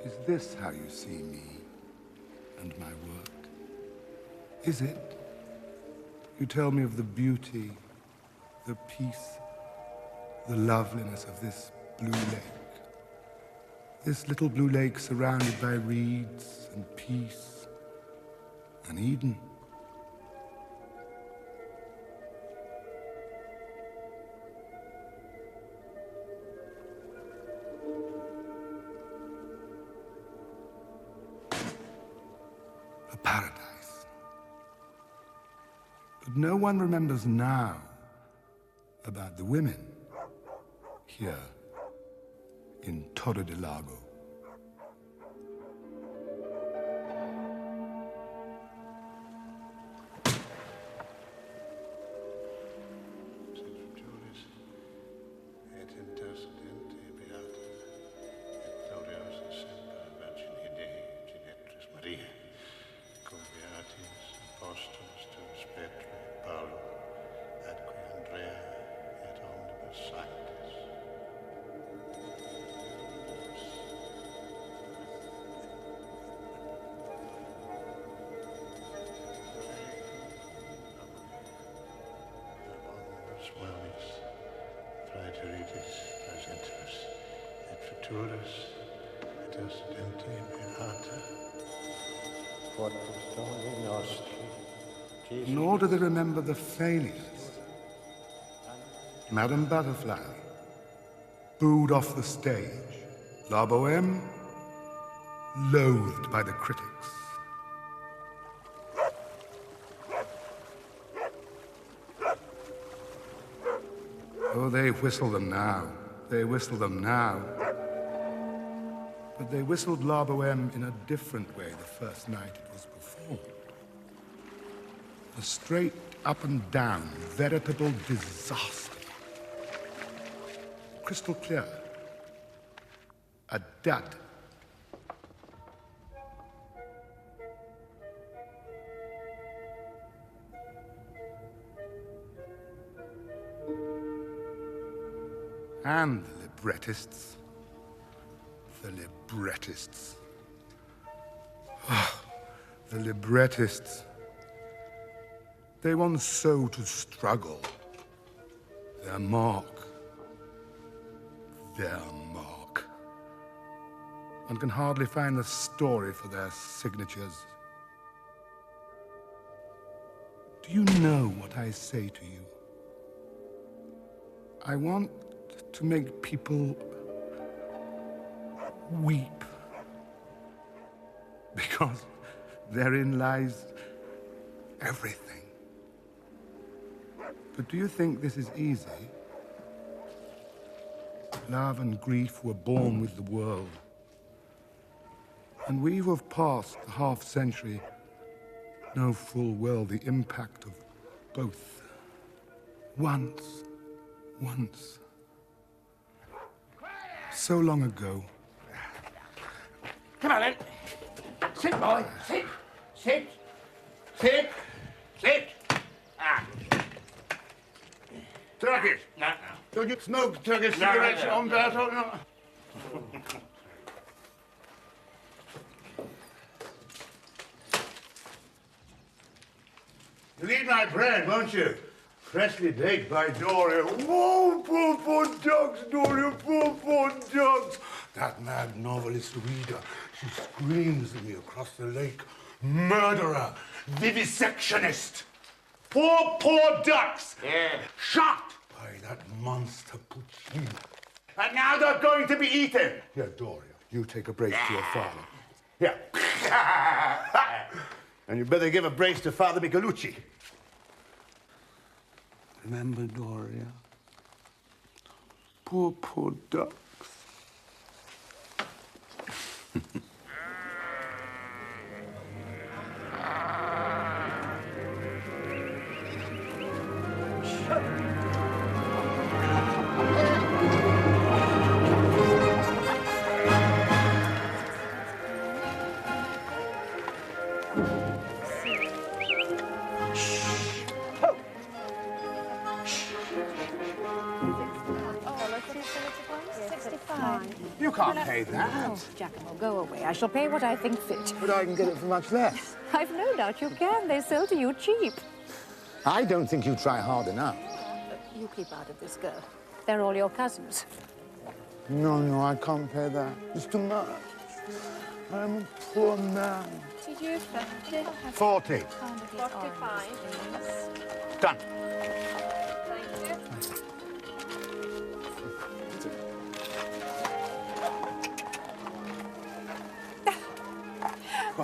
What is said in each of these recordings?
Is this how you see me and my work? Is it? You tell me of the beauty, the peace, the loveliness of this blue lake. This little blue lake surrounded by reeds and peace and Eden. A paradise. But no one remembers now about the women here in Torre del Lago. Nor do they remember the failures. Madame Butterfly, booed off the stage. La Bohème, loathed by the critics. Oh, they whistle them now. They whistle them now. But they whistled La Bohème in a different way the first night it was performed. A straight up and down, veritable disaster. Crystal clear. A dud. And the librettists. The librettists. Oh, the librettists. They want so to struggle. Their mark. Their mark. One can hardly find the story for their signatures. Do you know what I say to you? I want to make people weep. Because therein lies everything. But do you think this is easy? Love and grief were born with the world. And we who have passed the half-century know full well the impact of both. Once. So long ago. Come on, then. Sit, boy. Sit. Ah. Turkish? No. Don't you smoke Turkish cigarettes, Umberto? No. You'll eat my bread, won't you? Freshly baked by Doria. Whoa, poor ducks, Doria, poor ducks. That mad novelist reader, she screams at me across the lake. Murderer, vivisectionist. Poor ducks. Yeah. Shot by that monster Puccini. And now they're going to be eaten. Here, Doria, you take a brace to your father. Here. And you better give a brace to Father Michelucci. Remember, Doria? Poor ducks. Fine. You can't pay that. Oh, Giacomo, go away. I shall pay what I think fit. But I can get it for much less. I've no doubt you can. They sell to you cheap. I don't think you try hard enough. You keep out of this, girl. They're all your cousins. No, I can't pay that. It's too much. I'm a poor man. 40. 45. Done.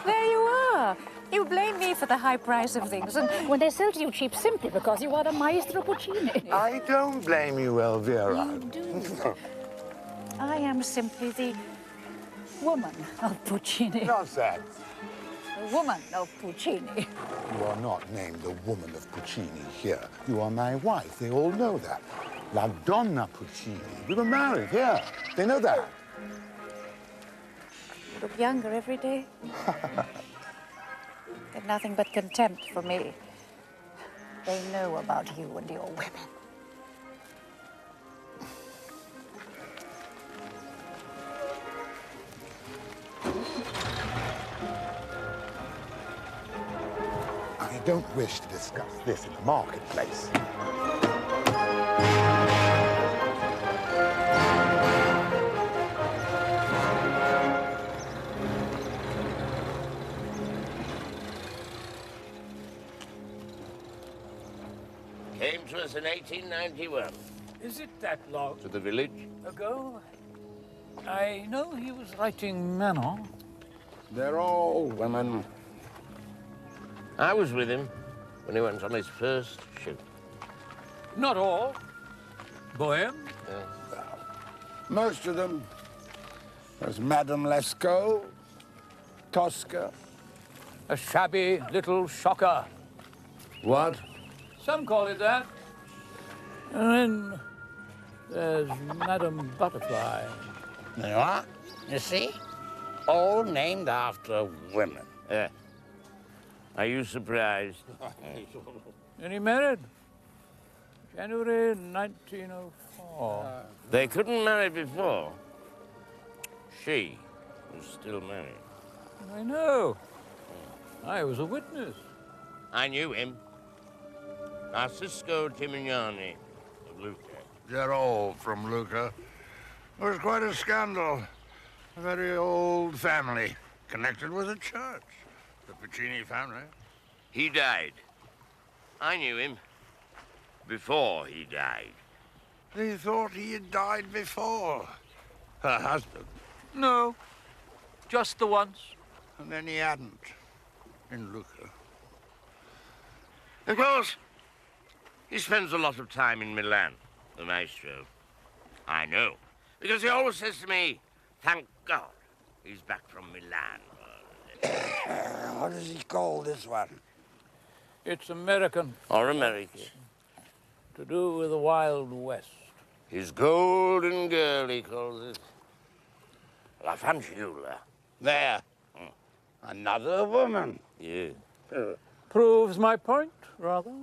There you are. You blame me for the high price of things, and when they sell to you cheap simply because you are the Maestro Puccini. I don't blame you, Elvira. You do. I am simply the woman of Puccini. Nonsense. The woman of Puccini. You are not named the woman of Puccini here. You are my wife. They all know that. La Donna Puccini. We were married here. They know that. You look younger every day. They've nothing but contempt for me. They know about you and your women. I don't wish to discuss this in the marketplace. Came to us in 1891. Is it that long To the village? ago? I know he was writing Manon. They're all women. I was with him when he went on his first shoot. Not all. Bohème? Most of them. There's Madame Lescaut, Tosca. A shabby little shocker. What? Some call it that. And then there's Madame Butterfly. There you are. You see? All named after women. Yeah. Are you surprised? And he married. January 1904. They couldn't marry before. She was still married. I know. I was a witness. I knew him. Narcisco Timignani of Lucca. They're all from Lucca. It was quite a scandal. A very old family, connected with a church. The Puccini family. He died. I knew him before he died. They thought he had died before. Her husband. No, just the once. And then he hadn't. In Lucca. Of course, he spends a lot of time in Milan, the maestro. I know, because he always says to me, thank God he's back from Milan. What does he call this one? It's American. Or American. To do with the Wild West. His golden girl, he calls it. La fanciulla. There. Another woman. Yeah. Proves my point, rather.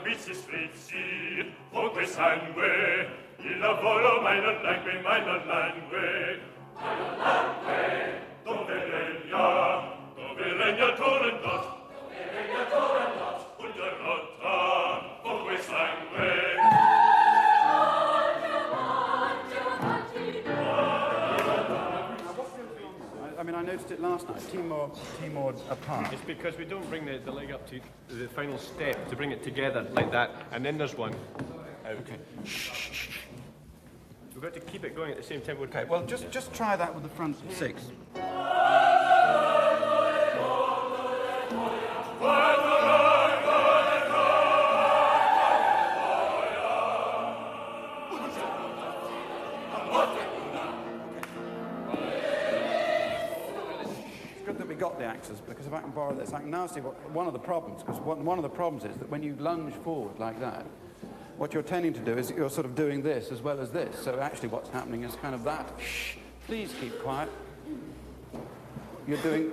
Qui si strizzi, fuoco e sangue, il lavoro meiner langue, dove regna Turandot, und der Rotta, fuoco e sangue. I mean, I noticed it last night. Timor apart. It's because we don't bring the leg up to the final step to bring it together like that, and then there's one. Okay. Shh. We've got to keep it going at the same time. Okay. Well, just try that with the front six. We got the axes, because if I can borrow this, I can now see what one of the problems, because one of the problems is that when you lunge forward like that, what you're tending to do is you're sort of doing this as well as this. So actually what's happening is kind of that. Shh, please keep quiet. You're doing,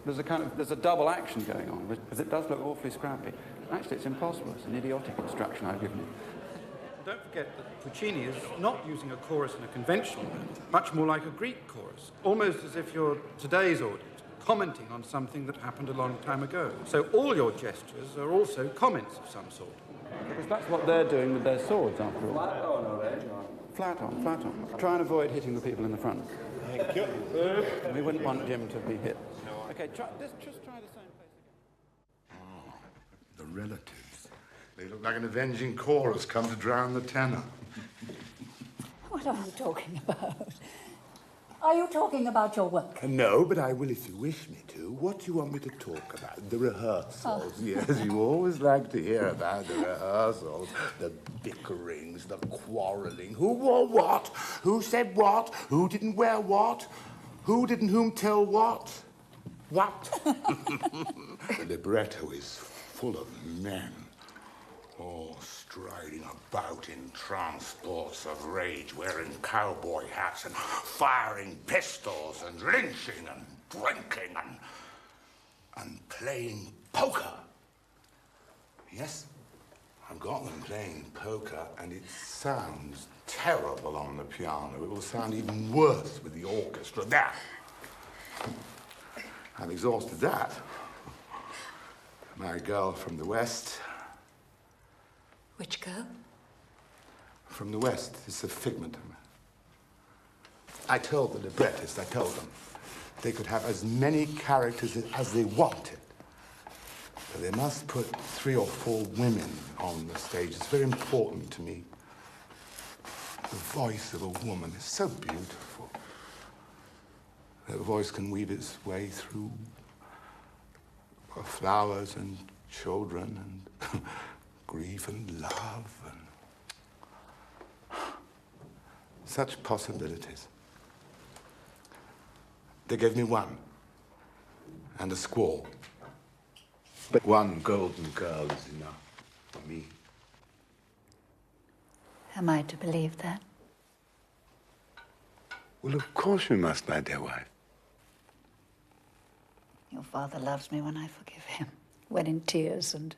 there's a double action going on, because it does look awfully scrappy. Actually, it's impossible. It's an idiotic instruction I've given you. Don't forget that Puccini is not using a chorus in a conventional way, much more like a Greek chorus, almost as if you're today's audience, commenting on something that happened a long time ago. So all your gestures are also comments of some sort. Because that's what they're doing with their swords, after all. Flat on, already. Flat on, flat on. Try and avoid hitting the people in the front. Thank you. We wouldn't want Jim to be hit. Okay, just try the same place again. Oh, the relatives. They look like an avenging chorus come to drown the tenor. What are you talking about? Are you talking about your work? No, but I will if you wish me to. What do you want me to talk about? The rehearsals. Oh. Yes, you always like to hear about the rehearsals. The bickerings, the quarrelling. Who wore what? Who said what? Who didn't wear what? Who didn't whom tell what? What? The libretto is full of men, all striding about in transports of rage, wearing cowboy hats and firing pistols and lynching and drinking and playing poker. Yes, I've got them playing poker, and it sounds terrible on the piano. It will sound even worse with the orchestra. There! I've exhausted that. My girl from the West. Which girl? From the West. It's a figment of I told the librettist, I told them, they could have as many characters as they wanted. But they must put 3 or 4 women on the stage. It's very important to me. The voice of a woman is so beautiful. That voice can weave its way through flowers and children and grief and love and such possibilities. They gave me one and a squall. But one golden girl is enough for me. Am I to believe that? Well, of course you must, my dear wife. Your father loves me when I forgive him. When in tears and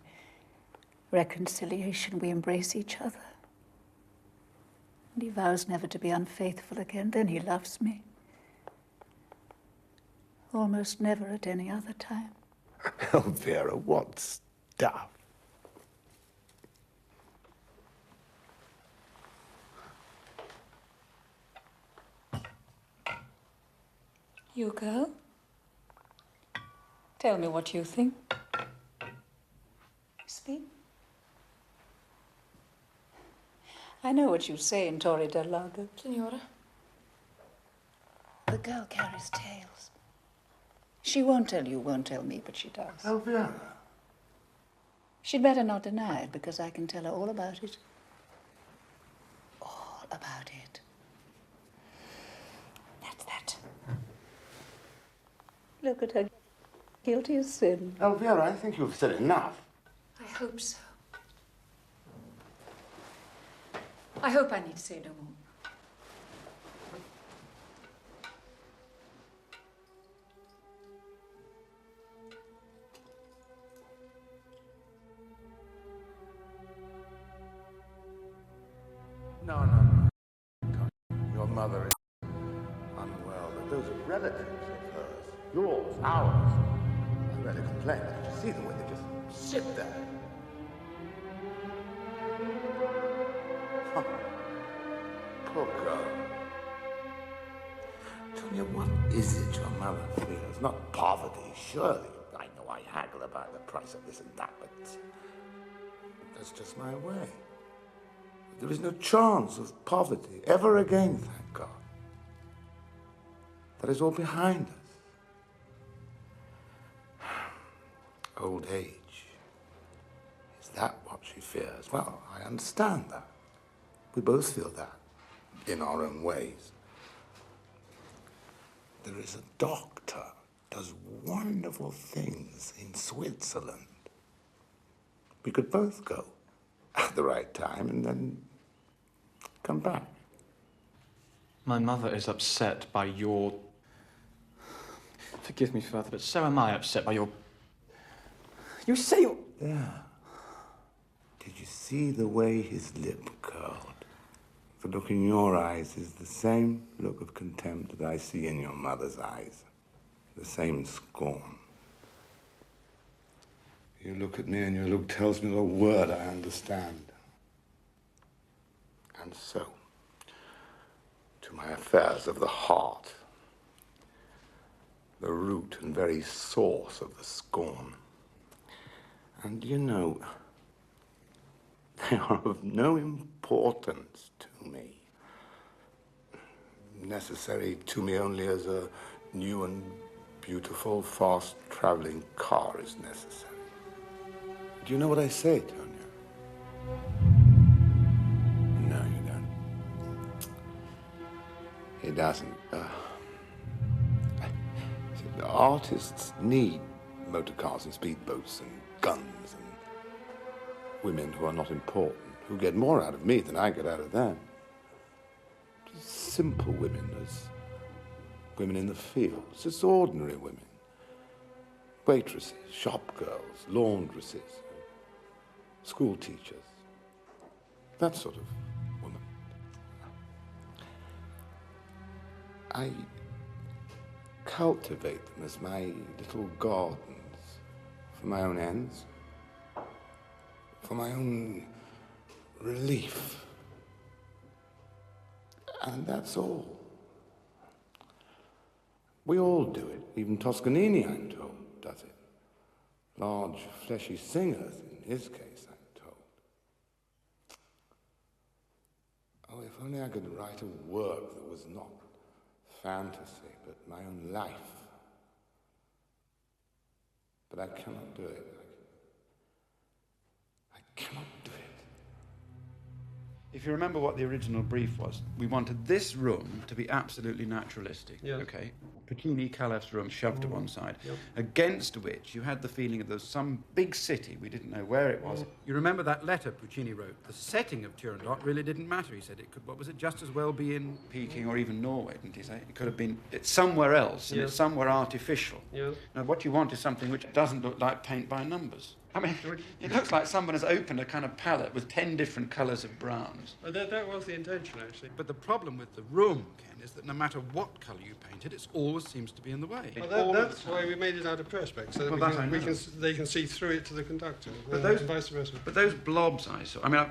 reconciliation we embrace each other. And he vows never to be unfaithful again. Then he loves me. Almost never at any other time. Elvira, what stuff. You go. Tell me what you think. Speak. I know what you say in Torre del Lago. Signora? The girl carries tales. She won't tell you, won't tell me, but she does. Elvira. She'd better not deny it, because I can tell her all about it. All about it. That's that. Look at her. Guilty as sin. Elvira, I think you've said enough. I hope so. I hope I need to say no more. No. Your mother is unwell, but those are relatives of hers. Yours, ours. I read a complaint. Did you see them when they just sit there? Huh. Poor girl. Tell me, what is it your mother feels? Not poverty, surely. I know I haggle about the price of this and that, but that's just my way. There is no chance of poverty ever again, thank God. That is all behind us. Old age. Is that what she fears? Well, I understand that. We both feel that, in our own ways. There is a doctor does wonderful things in Switzerland. We could both go. at the right time and then come back. My mother is upset by your... Forgive me, Father, but so am I upset by your... You say you... There. Did you see the way his lip curled? The look in your eyes is the same look of contempt that I see in your mother's eyes. The same scorn. You look at me and your look tells me the word I understand. And so, to my affairs of the heart, the root and very source of the scorn. And you know, they are of no importance to me. Necessary to me only as a new and beautiful, fast-traveling car is necessary. Do you know what I say, Tonya? No, you don't. He doesn't. See, the artists need motor cars and speedboats and guns and women who are not important, who get more out of me than I get out of them. Just simple women as women in the fields, just ordinary women. Waitresses, shop girls, laundresses, school teachers. That sort of woman. I cultivate them as my little gardens for my own ends, for my own relief. And that's all. We all do it. Even Toscanini, I'm told, does it. Large, fleshy singers, in his case, I'm told. Oh, if only I could write a work that was not fantasy, but my own life. But I cannot do it. I cannot do it. If you remember what the original brief was, we wanted this room to be absolutely naturalistic. Yes. Okay. Puccini, Calef's room shoved to one side, against which you had the feeling of there was some big city, we didn't know where it was. You remember that letter Puccini wrote? The setting of Turandot really didn't matter, he said. It could, what was it, just as well be in... Peking or even Norway, didn't he say? It could have been it's somewhere else, and it's somewhere artificial. Yes. Now, what you want is something which doesn't look like paint by numbers. I mean, it looks like someone has opened a kind of palette with 10 different colours of browns. That was the intention, actually. But the problem with the room, Ken, is that no matter what colour you paint it, it always seems to be in the way. Well, that's why we made it out of perspex, so that they can see through it to the conductor, but and vice versa. But those blobs I saw, I mean,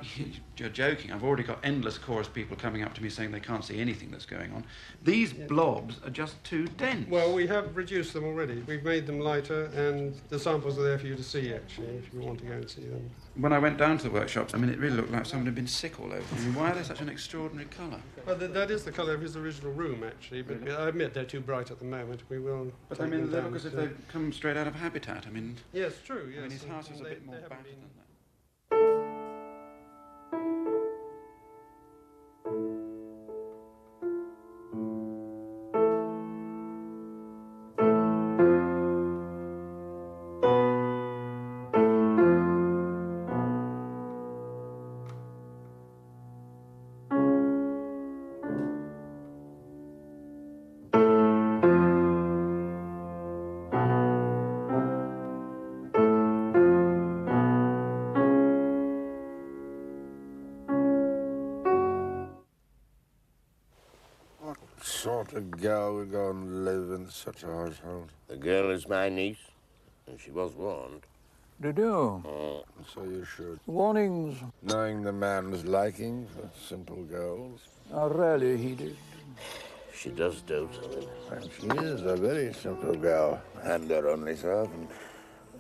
you're joking, I've already got endless chorus people coming up to me saying they can't see anything that's going on. These blobs are just too dense. Well, we have reduced them already. We've made them lighter, and the samples are there for you to see, actually, if you want to go and see them. When I went down to the workshops, I mean, it really looked like someone had been sick all over. I mean, why are they such an extraordinary colour? Well, that is the colour of his original room, actually, but really? I admit they're too bright at the moment. We will. But I mean, they look as if they've come straight out of Habitat. I mean. Yes, true. Yes. I mean, his house is a bit more battered than that. Sort of girl would go and live in such a household? The girl is my niece, and she was warned. Did you? Oh, so you should. Warnings Knowing the man's liking for simple girls. are rarely heeded. She does dote on him. And she is a very simple girl, and her only servant,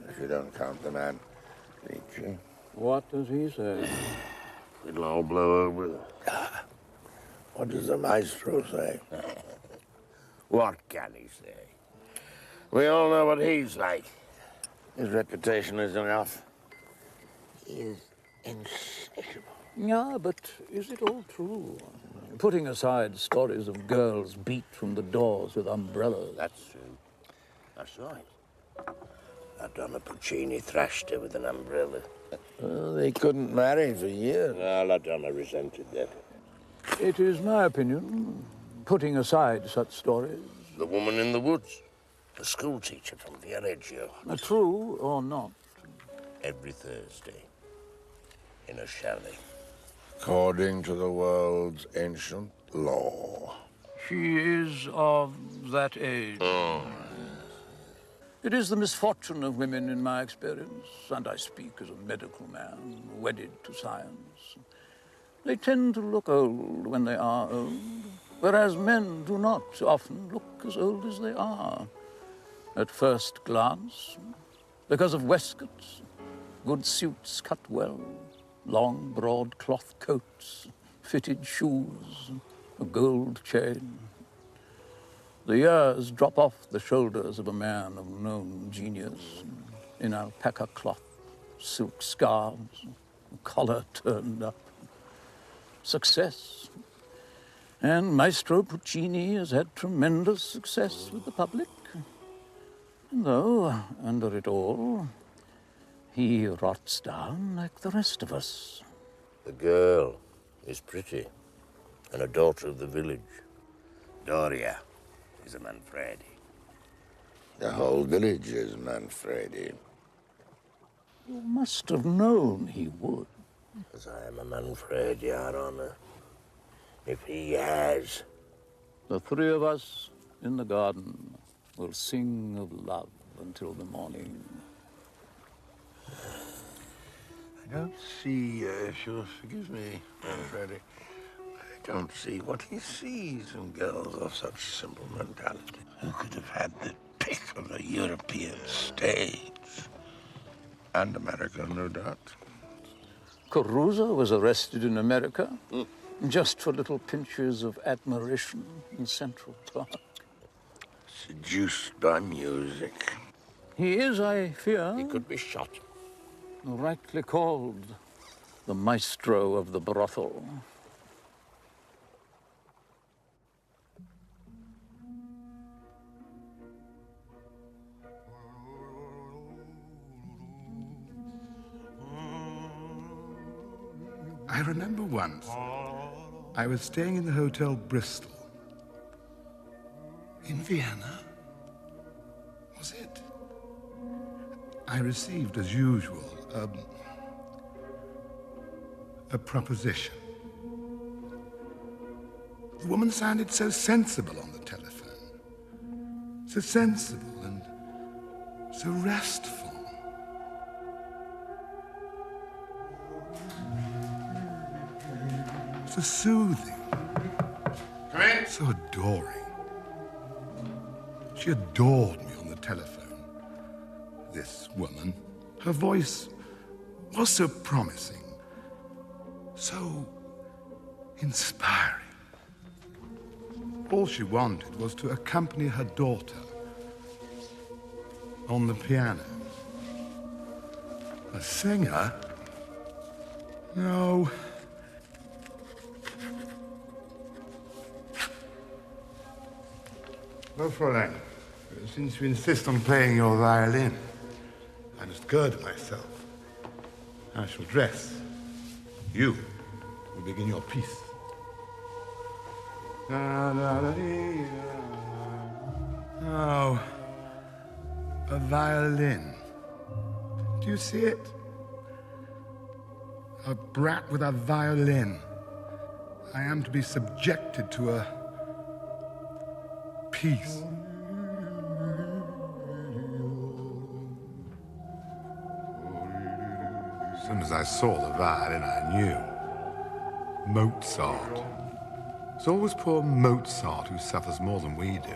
if you don't count the man, Nietzsche. What does he say? It'll all blow over. What does the maestro say? What can he say? We all know what he's like. His reputation is enough. He is insatiable. Yeah, but is it all true? Putting aside stories of girls beat from the doors with umbrellas. That's true. That's right. That Donna Puccini thrashed her with an umbrella. They couldn't marry for years. La Donna resented that. It is my opinion, putting aside such stories. The woman in the woods, the school teacher from Viareggio. True or not? Every Thursday, in a chalet. According to the world's ancient law. She is of that age. Oh. It is the misfortune of women in my experience, and I speak as a medical man, wedded to science. They tend to look old when they are old, whereas men do not often look as old as they are. At first glance, because of waistcoats, good suits cut well, long, broad cloth coats, fitted shoes, a gold chain. The years drop off the shoulders of a man of known genius in alpaca cloth, silk scarves, collar turned up. Success. And Maestro Puccini has had tremendous success with the public. And though, under it all, he rots down like the rest of us. The girl is pretty and a daughter of the village. Doria is a Manfredi. The whole village is Manfredi. You must have known he would. As I am a Manfredi, Your Honor. If he has... The three of us in the garden will sing of love until the morning. I don't see, if you'll forgive me, Manfredi, I don't see what he sees in girls of such simple mentality. Who could have had the pick of the European stage? And America, no doubt. Caruso was arrested in America just for little pinches of admiration in Central Park. Seduced by music. He is, I fear... He could be shot. Rightly called the maestro of the brothel. I remember once, I was staying in the Hotel Bristol. In Vienna? Was it? I received, as usual, a proposition. The woman sounded so sensible on the telephone. So sensible and so restful. So soothing. Come in. So adoring. She adored me on the telephone, this woman. Her voice was so promising, so inspiring. All she wanted was to accompany her daughter on the piano. A singer? No. Well, Fräulein, since you insist on playing your violin, I must gird myself. I shall dress. You will begin your piece. Oh, a violin. Do you see it? A brat with a violin. I am to be subjected to a peace. As soon as I saw the violin, I knew. Mozart. It's always poor Mozart who suffers more than we do.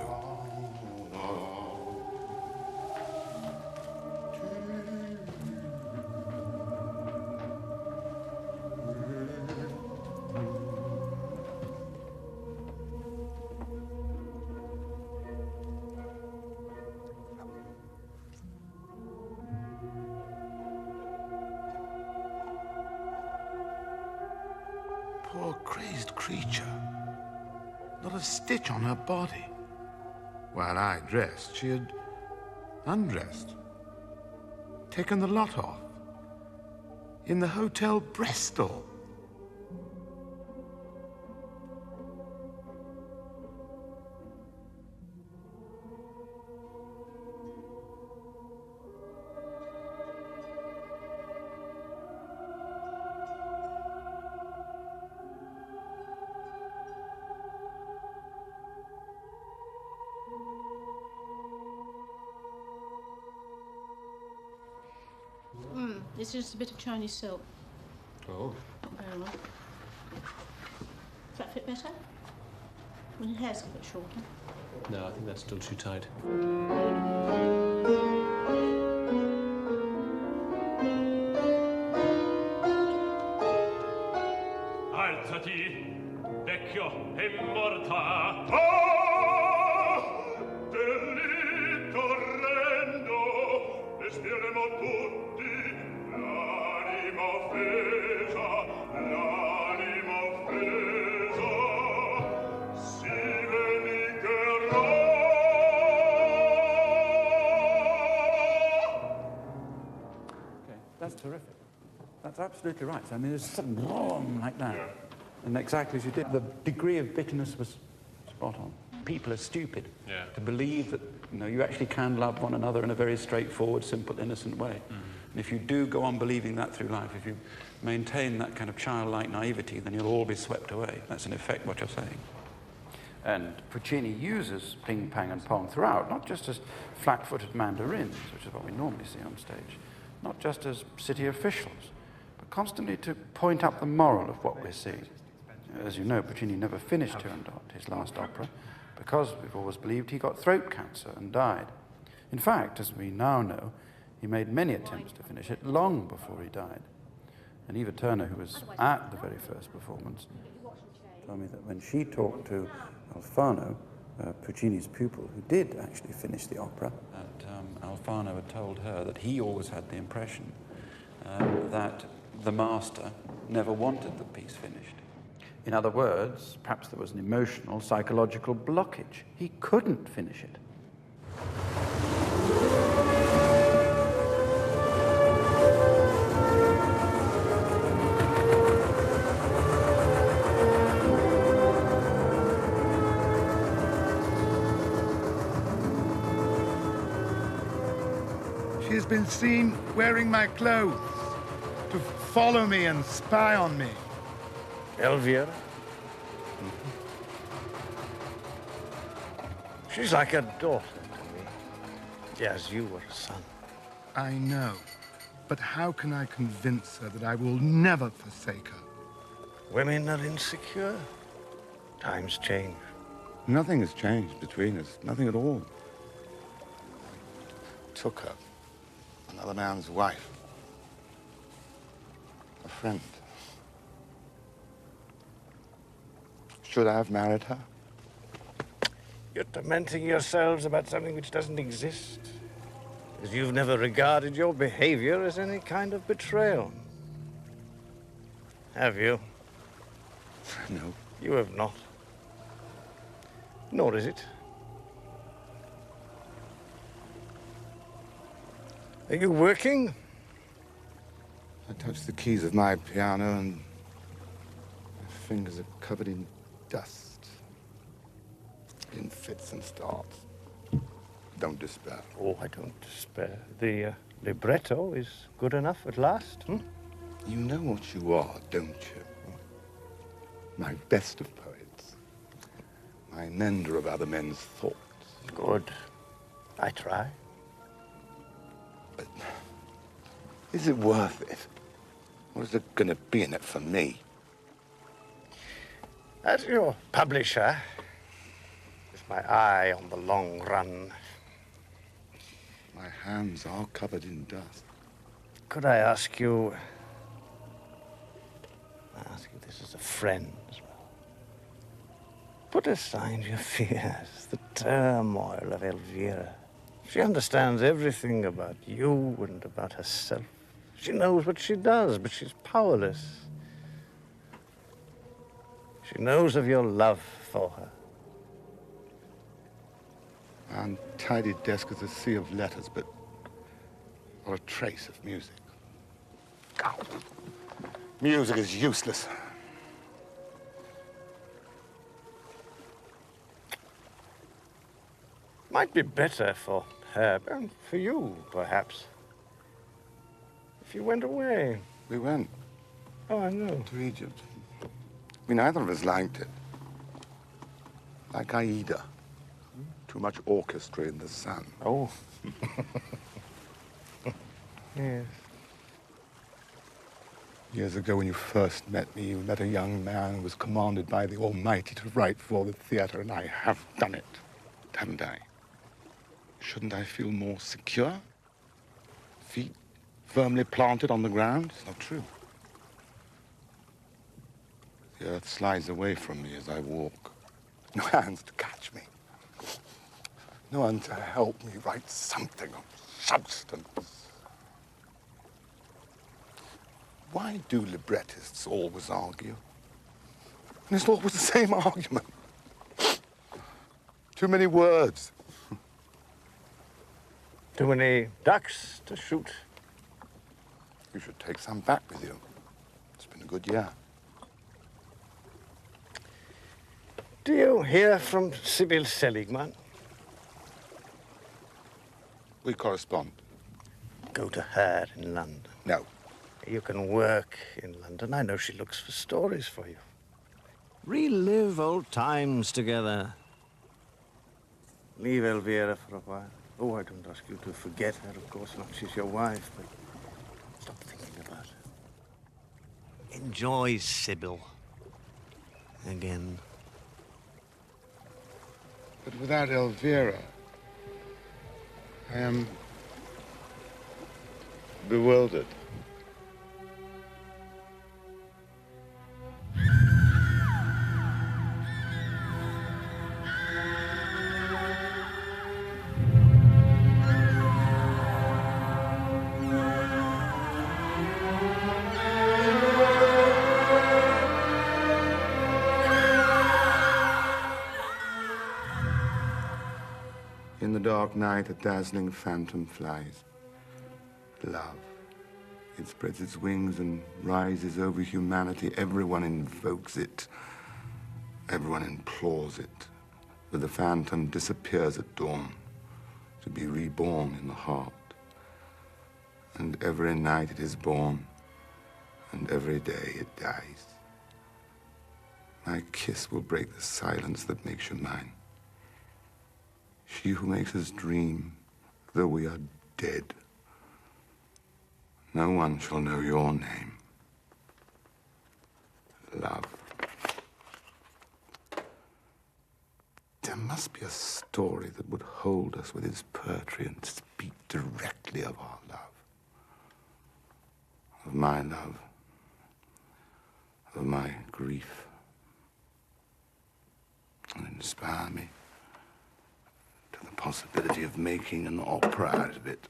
Poor crazed creature. Not a stitch on her body. While I dressed, she had undressed. Taken the lot off. In the Hotel Bristol. It's just a bit of Chinese silk. Oh. Not very well. Does that fit better? Well, your hair's a bit shorter. No, I think that's still too tight. Alzati, vecchio e morta. Delitto orrendo, espiremo tutti. L'anima offesa, si vendicherà. Okay, that's terrific. That's absolutely right. I mean, there's something wrong like that. Yeah. And exactly as you did, the degree of bitterness was spot on. People are stupid to believe that, you know, you actually can love one another in a very straightforward, simple, innocent way. And if you do go on believing that through life, if you maintain that kind of childlike naivety, then you'll all be swept away. That's in effect what you're saying. And Puccini uses ping, pang, and pong throughout, not just as flat-footed mandarins, which is what we normally see on stage, not just as city officials, but constantly to point up the moral of what we're seeing. As you know, Puccini never finished Turandot, his last opera, because we've always believed he got throat cancer and died. In fact, as we now know, he made many attempts to finish it long before he died. And Eva Turner, who was at the very first performance, told me that when she talked to Alfano, Puccini's pupil, who did actually finish the opera, that Alfano had told her that he always had the impression that the master never wanted the piece finished. In other words, perhaps there was an emotional, psychological blockage. He couldn't finish it. She has been seen wearing my clothes to follow me and spy on me. Elvira? She's like a daughter to me, as you were a son. I know, but how can I convince her that I will never forsake her? Women are insecure. Times change. Nothing has changed between us, nothing at all. Took her, another man's wife, a friend. Should I have married her? You're tormenting yourselves about something which doesn't exist, because you've never regarded your behavior as any kind of betrayal. Have you? No. You have not. Nor is it. Are you working? I touch the keys of my piano and my fingers are covered in dust, in fits and starts. Don't despair. Oh, I don't despair. The libretto is good enough at last. You know what you are, don't you? My best of poets. My mender of other men's thoughts. Good. I try. But is it worth it? What is there going to be in it for me? As your publisher, with my eye on the long run. My hands are covered in dust. Could I ask you this as a friend as well? Put aside your fears, the turmoil of Elvira. She understands everything about you and about herself. She knows what she does, but she's powerless. She knows of your love for her. My untidy desk is a sea of letters, but not a trace of music. out. Music is useless. Might be better for her, and for you, perhaps. If you went away. We went. Oh, I know. To Egypt. We neither of us liked it. Like Aida. Too much orchestra in the sun. Oh. Yes. Years ago, when you first met me, you met a young man who was commanded by the Almighty to write for the theater, and I have done it, haven't I? Shouldn't I feel more secure? Feet firmly planted on the ground? It's not true. The earth slides away from me as I walk. No hands to catch me. No one to help me write something of substance. Why do librettists always argue? And it's always the same argument. Too many words. Too many ducks to shoot. You should take some back with you. It's been a good year. Do you hear from Sybil Seligman? We correspond. Go to her in London. No. You can work in London. I know she looks for stories for you. Relive old times together. Leave Elvira for a while. Oh, I don't ask you to forget her, of course not. She's your wife, but stop thinking about her. Enjoy Sybil. Again. But without Elvira, I am bewildered. In the dark night, a dazzling phantom flies. Love. It spreads its wings and rises over humanity. Everyone invokes it. Everyone implores it. But the phantom disappears at dawn, to be reborn in the heart. And every night it is born, and every day it dies. My kiss will break the silence that makes you mine. She who makes us dream, though we are dead. No one shall know your name. Love. There must be a story that would hold us with its poetry and speak directly of our love. Of my love. Of my grief. And inspire me to the possibility of making an opera out of it.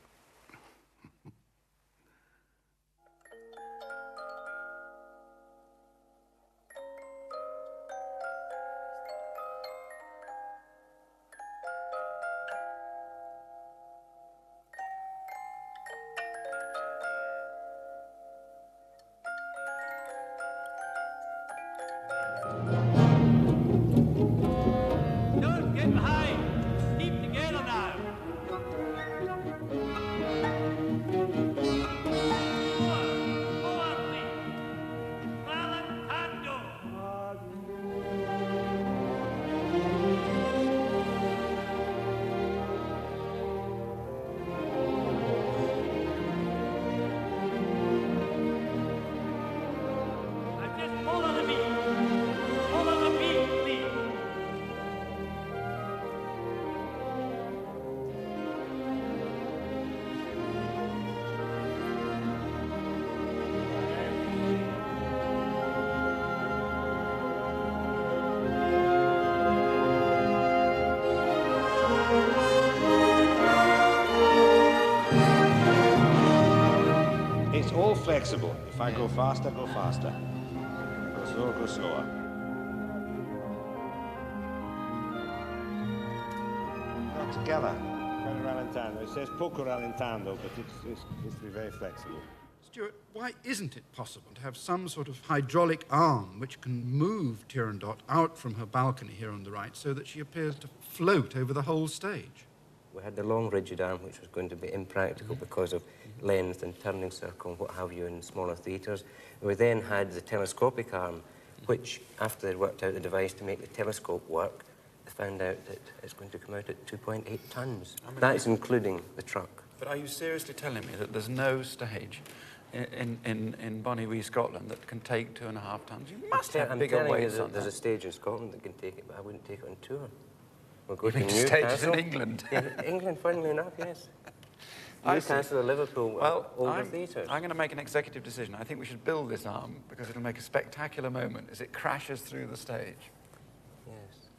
Don't get behind. Keep together now. Just follow the beat. Follow the beat, please. It's all flexible. If I go faster, go faster. Go slower, go slower. Not together. Quite rallentando. It says poco rallentando, but it's to be very flexible. Stuart, why isn't it possible to have some sort of hydraulic arm which can move Turandot out from her balcony here on the right so that she appears to float over the whole stage? We had the long rigid arm, which was going to be impractical because of length and turning circle and what have you in smaller theatres. We then had the telescopic arm, which, after they'd worked out the device to make the telescope work, they found out that it's going to come out at 2.8 tons. That's including the truck. But are you seriously telling me that there's no stage in Bonnie Wee, Scotland, that can take 2.5 tons? You must have bigger weights on there's that. a stage in Scotland that can take it, but I wouldn't take it on tour. We'll go You to mean Newcastle. stages in England? Yeah, England, funnily enough, yes. I see. Newcastle or Liverpool, Well, older theatres. I'm going to make an executive decision. I think we should build this arm because it'll make a spectacular moment as it crashes through the stage. Yes.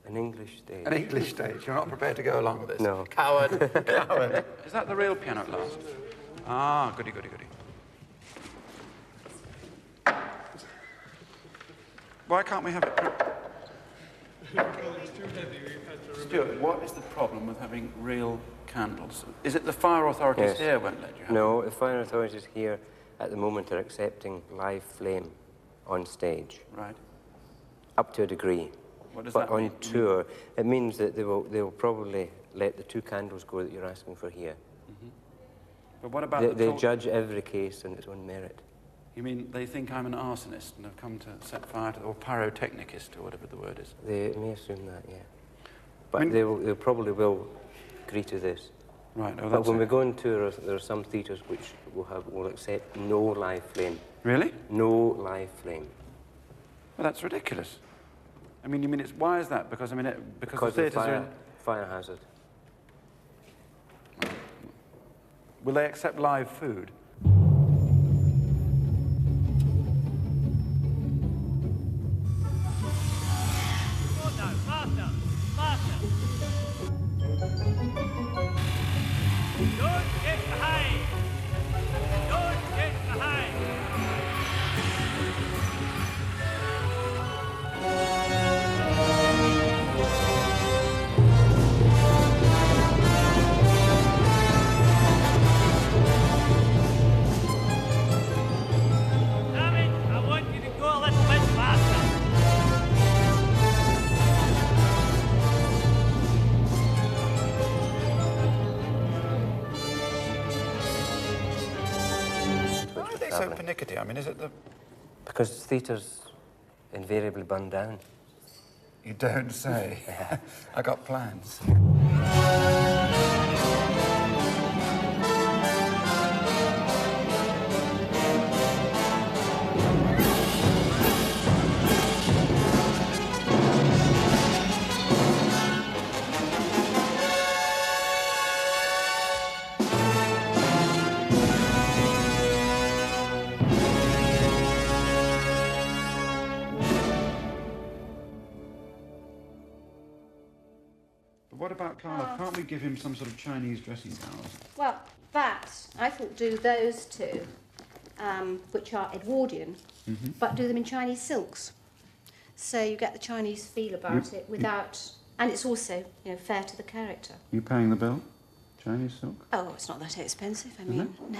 An English stage. An English stage. You're not prepared to go along with this? No. Coward. Coward. Is that the real piano at last? Ah, goody, goody, goody. Why can't we have it? It's too heavy. We've had to remove Stuart, it. what is the problem with having real candles? Is it the fire authorities Yes. here won't let you have No, the fire authorities here at the moment are accepting live flame on stage. Right. Up to a degree. What does but that on mean? tour, it means that they will probably let the 2 candles go that you're asking for here. But what about They judge every case on its own merit. You mean they think I'm an arsonist and have come to set fire to, or pyrotechnicist, or whatever the word is? They may assume that, yeah. But they probably will agree to this. Right. Oh, but that's when it. we go on tour, there are some theatres which will accept no live flame. Really? No live flame. Well, that's ridiculous. I mean, why is that? Because, because the of theatres are in... fire hazard. Will they accept live food? Faster! Faster! Don't get behind! Don't get behind! Damn it! I want you to go a little bit faster! Why are they so pernickety? I mean, is it the... Because theatres invariably burn down. You don't say. I got plans. But what about Carla? Can't we give him some sort of Chinese dressing gown? Well, that, I thought, do those two, which are Edwardian, but do them in Chinese silks. So you get the Chinese feel about it without... And it's also, fair to the character. You paying the bill? Chinese silk? Oh, it's not that expensive. I mean, no.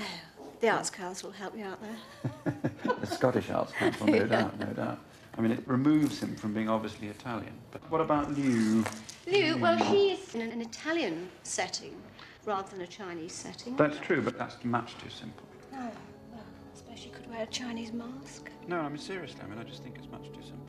The Arts Council will help you out there. The Scottish Arts Council, no doubt, no doubt. I mean, it removes him from being obviously Italian. But what about Liu? Liu, well, she's in an Italian setting rather than a Chinese setting. That's true, but that's much too simple. Oh, well, I suppose she could wear a Chinese mask. No, I mean, seriously, I just think it's much too simple.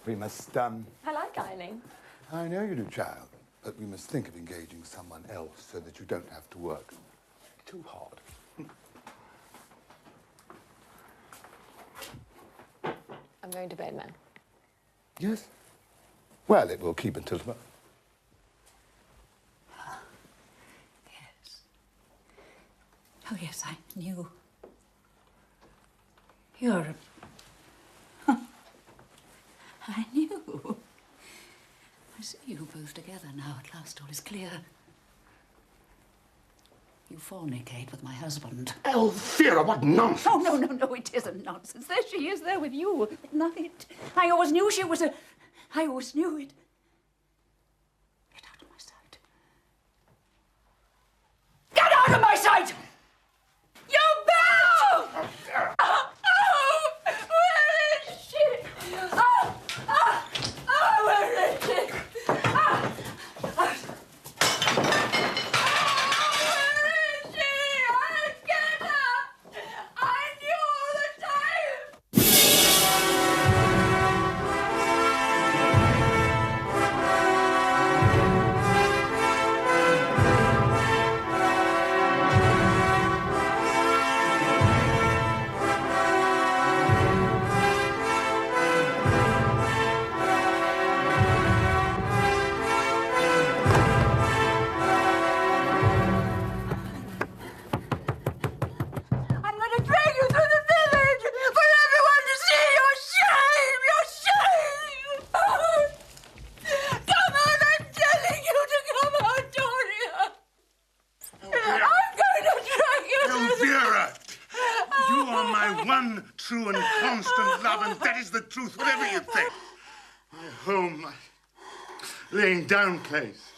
We must, I like ironing. I know you do, child, but we must think of engaging someone else so that you don't have to work too hard. I'm going to bed, man. Yes? Well, it will keep until tomorrow. Yes. Oh, yes, I knew. You're I knew. I see you both together now. At last all is clear. You fornicate with my husband. Elvira, what nonsense! Oh, no, it isn't nonsense. There she is, there with you at night. I always knew she was I always knew it. Get out of my sight. Get out of my sight! You bell! Oh, where is she? Where is she? True and constant love, and that is the truth, whatever you think. My home, my laying down place.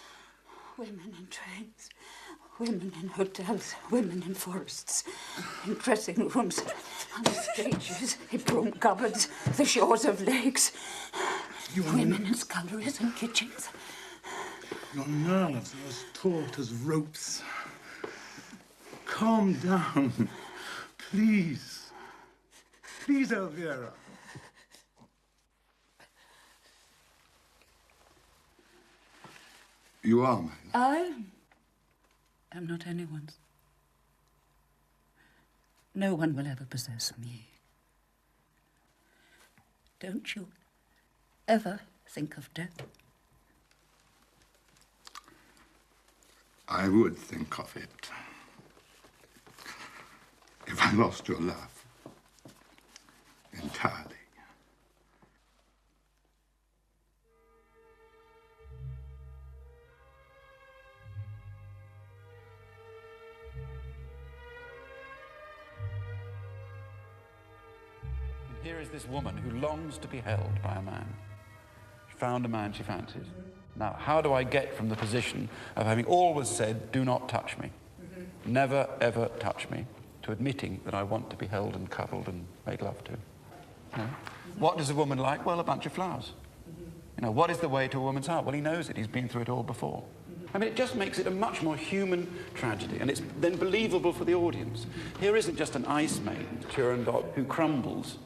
Women in trains, women in hotels, women in forests, in dressing rooms, on the stages, in broom cupboards, the shores of lakes. Women in sculleries and kitchens. Your nerves are as taut as ropes. Calm down, please. Please, Elvira. You are mine. I am not anyone's. No one will ever possess me. Don't you ever think of death? I would think of it if I lost your love. Entirely. And here is this woman who longs to be held by a man. She found a man she fancies. Now, how do I get from the position of having always said, do not touch me, never, ever touch me, to admitting that I want to be held and cuddled and made love to? You know? What does a woman like? Well, a bunch of flowers. You know, what is the way to a woman's heart? Well, he knows it. He's been through it all before. I mean, it just makes it a much more human tragedy, and it's then believable for the audience. Here isn't just an ice maiden, Turandot, who crumbles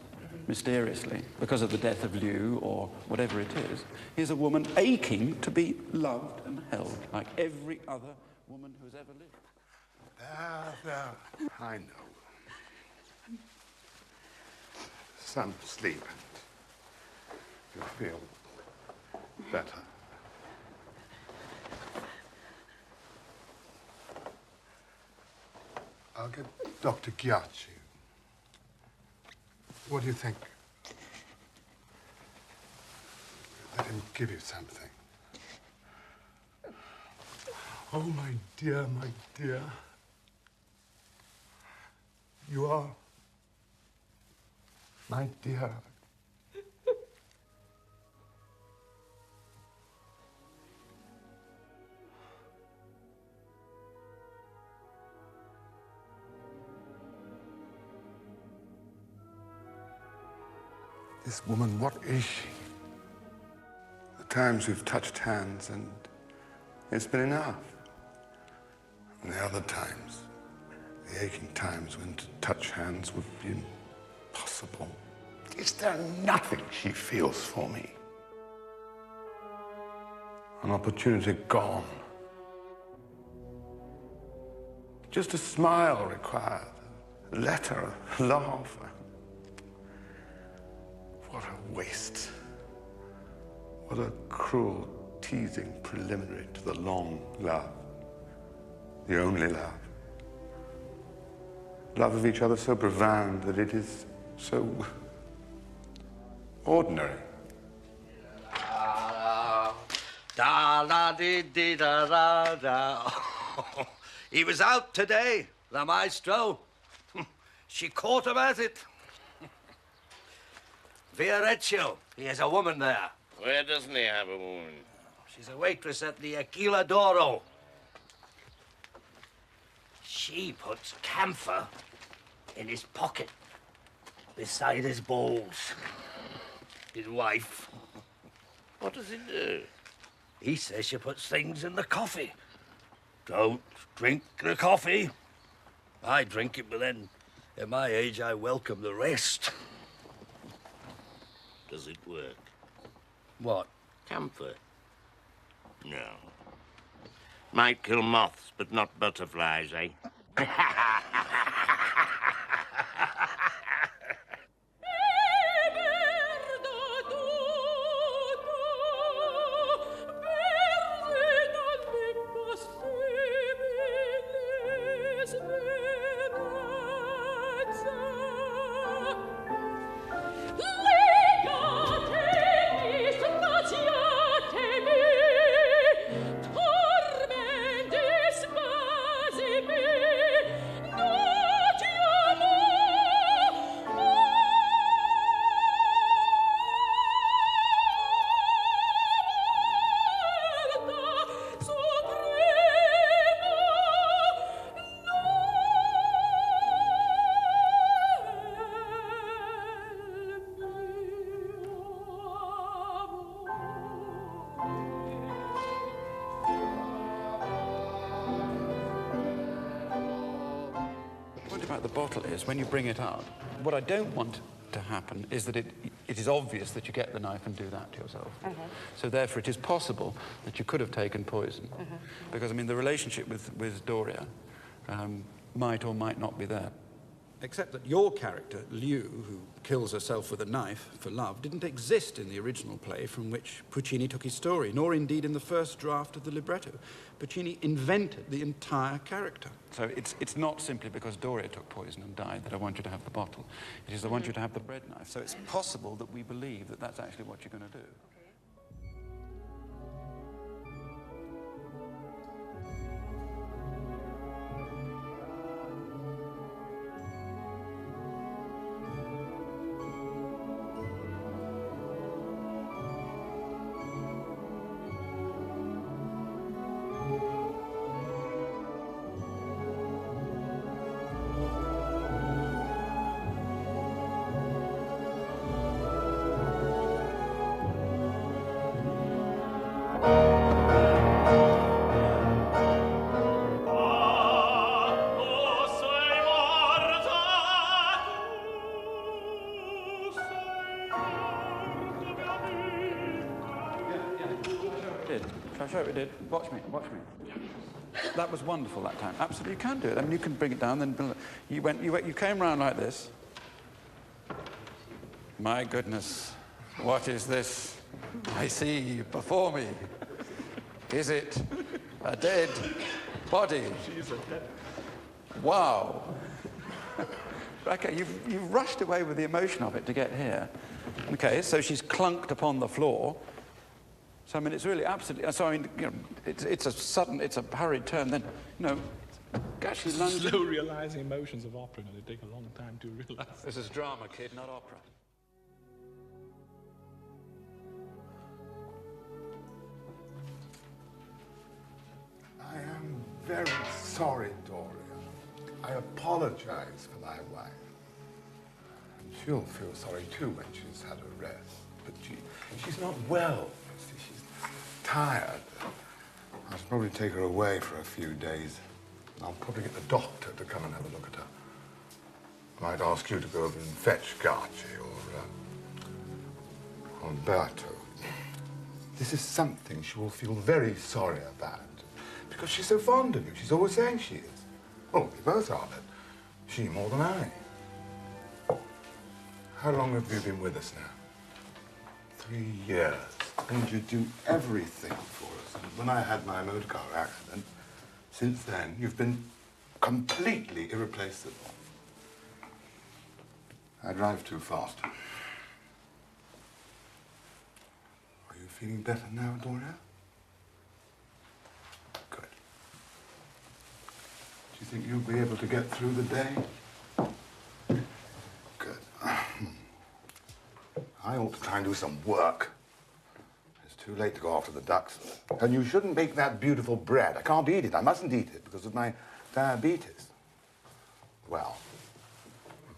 mysteriously because of the death of Liu or whatever it is. Here's a woman aching to be loved and held like every other woman who's ever lived. There. I know. Some sleep and you'll feel better. I'll get Dr. Ghiacci. What do you think? Let him give you something. Oh, my dear, my dear. You are my dear. This woman, what is she? The times we've touched hands and it's been enough. And the other times, the aching times when to touch hands would be impossible. Is there nothing she feels for me? An opportunity gone. Just a smile required. A letter, a laugh. What a waste. What a cruel, teasing preliminary to the long love. The only love. Love of each other so profound that it is so ordinary. Da da dee dee da da da. He was out today, the maestro. She caught him at it. Viareccio, he has a woman there. Where doesn't he have a woman? She's a waitress at the Aquila d'Oro. She puts camphor in his pocket, beside his balls. His wife. What does he do? He says she puts things in the coffee. Don't drink the coffee. I drink it, but then, at my age, I welcome the rest. Does it work? What? Camphor? No. Might kill moths, but not butterflies, eh? About the bottle is when you bring it out, what I don't want to happen is that it is obvious that you get the knife and do that to yourself. So therefore it is possible that you could have taken poison. Because I mean the relationship with Doria might or might not be there. Except that your character, Liu, who kills herself with a knife for love, didn't exist in the original play from which Puccini took his story, nor indeed in the first draft of the libretto. Puccini invented the entire character. So it's not simply because Doria took poison and died that I want you to have the bottle. It is I want you to have the bread knife. So it's possible that we believe that that's actually what you're going to do. Shall I show you what we did? Watch me, watch me. That was wonderful that time. Absolutely, you can do it. I mean, you can bring it down, then you came round like this. My goodness, what is this I see before me? Is it a dead body? She's a dead. Wow. Okay, you've rushed away with the emotion of it to get here. Okay, so she's clunked upon the floor. So, I mean, it's really absolutely... So, I mean, you know, it's a hurried turn, then, you know, actually lunge... Slow realizing emotions of opera, and they take a long time to realize. This is drama, kid, not opera. I am very sorry, Doria. I apologize for my wife. And she'll feel sorry, too, when she's had a rest. But she's not well. She's tired. I should probably take her away for a few days. I'll probably get the doctor to come and have a look at her. I might ask you to go over and fetch Garci or Umberto. This is something she will feel very sorry about. Because she's so fond of you. She's always saying she is. Well, we both are, but she more than I. How long have you been with us now? 3 years. And you do everything for us. And when I had my motor car accident, since then, you've been completely irreplaceable. I drive too fast. Are you feeling better now, Doria? Good. Do you think you'll be able to get through the day? Good. I ought to try and do some work. It's too late to go after the ducks. And you shouldn't bake that beautiful bread. I can't eat it. I mustn't eat it because of my diabetes. Well,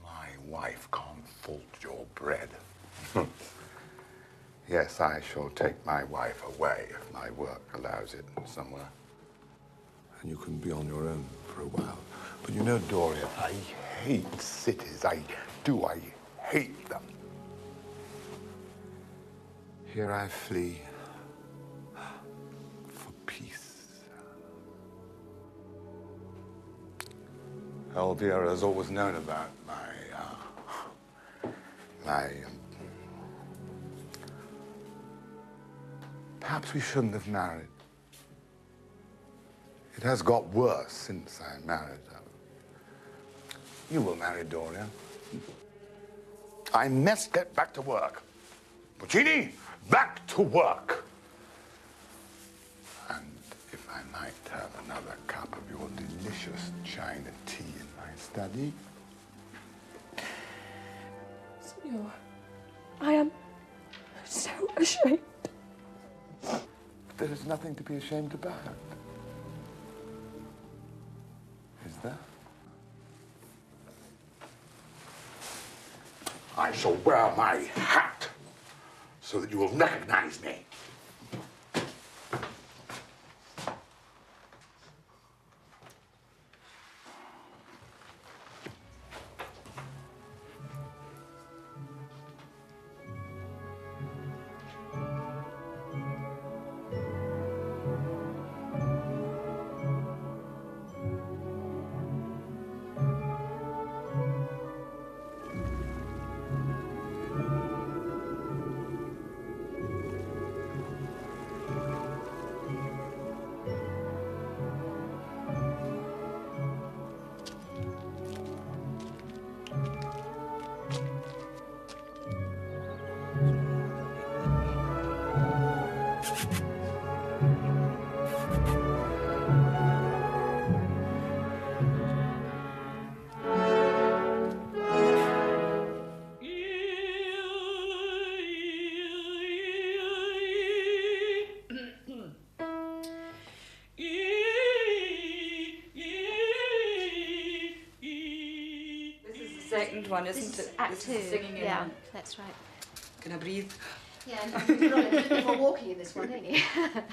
my wife can't fault your bread. Yes, I shall take my wife away if my work allows it somewhere. And you can be on your own for a while. But you know, Doria, I hate cities. I do. I hate them. Here I flee for peace. Elvira has always known about perhaps we shouldn't have married. It has got worse since I married her. You will marry Doria. I must get back to work. Puccini, back to work. And if I might have another cup of your delicious China tea in my study. Signor, I am so ashamed. There is nothing to be ashamed about. Is there? I shall wear my hat so that you will recognize me. Second one, isn't it? Act This two. is singing in Yeah, one. that's right. Can I breathe? Yeah, and you're a little bit more walking in this one, don't you?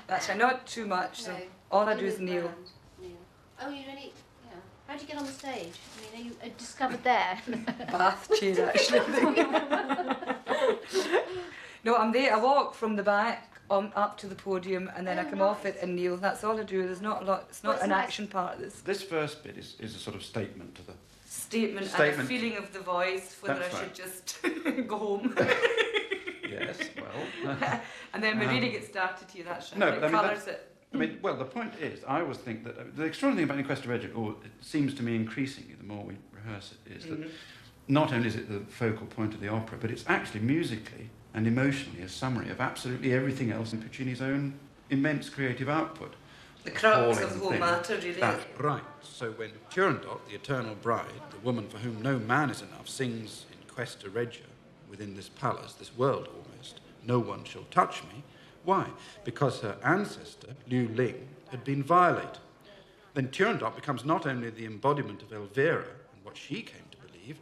That's right, not too much. So No. all I do You is move kneel. around, kneel. Oh, you only. Yeah. How do you get on the stage? I mean, are you discovered there? Bath chair, actually. No, I'm there. I walk from the back on up to the podium, and then I come off it and kneel. That's all I do. There's not a lot. It's not an action part of this. This first bit is a sort of statement to the Statement and a feeling of the voice, whether That's I right. should just go home. Yes, well. And then we really get started here. That's No, it I mean, colours it. I mean, well, the point is, I always think that the extraordinary thing about Inquest to Regia, or it seems to me increasingly the more we rehearse it, is that not only is it the focal point of the opera, but it's actually musically and emotionally a summary of absolutely everything else in Puccini's own immense creative output. The crux of the whole Thing. matter, really. That's Right. So when Turandot, the eternal bride, the woman for whom no man is enough, sings in Questa Regia within this palace, this world almost, no one shall touch me. Why? Because her ancestor, Liu Ling, had been violated. Then Turandot becomes not only the embodiment of Elvira and what she came to believe,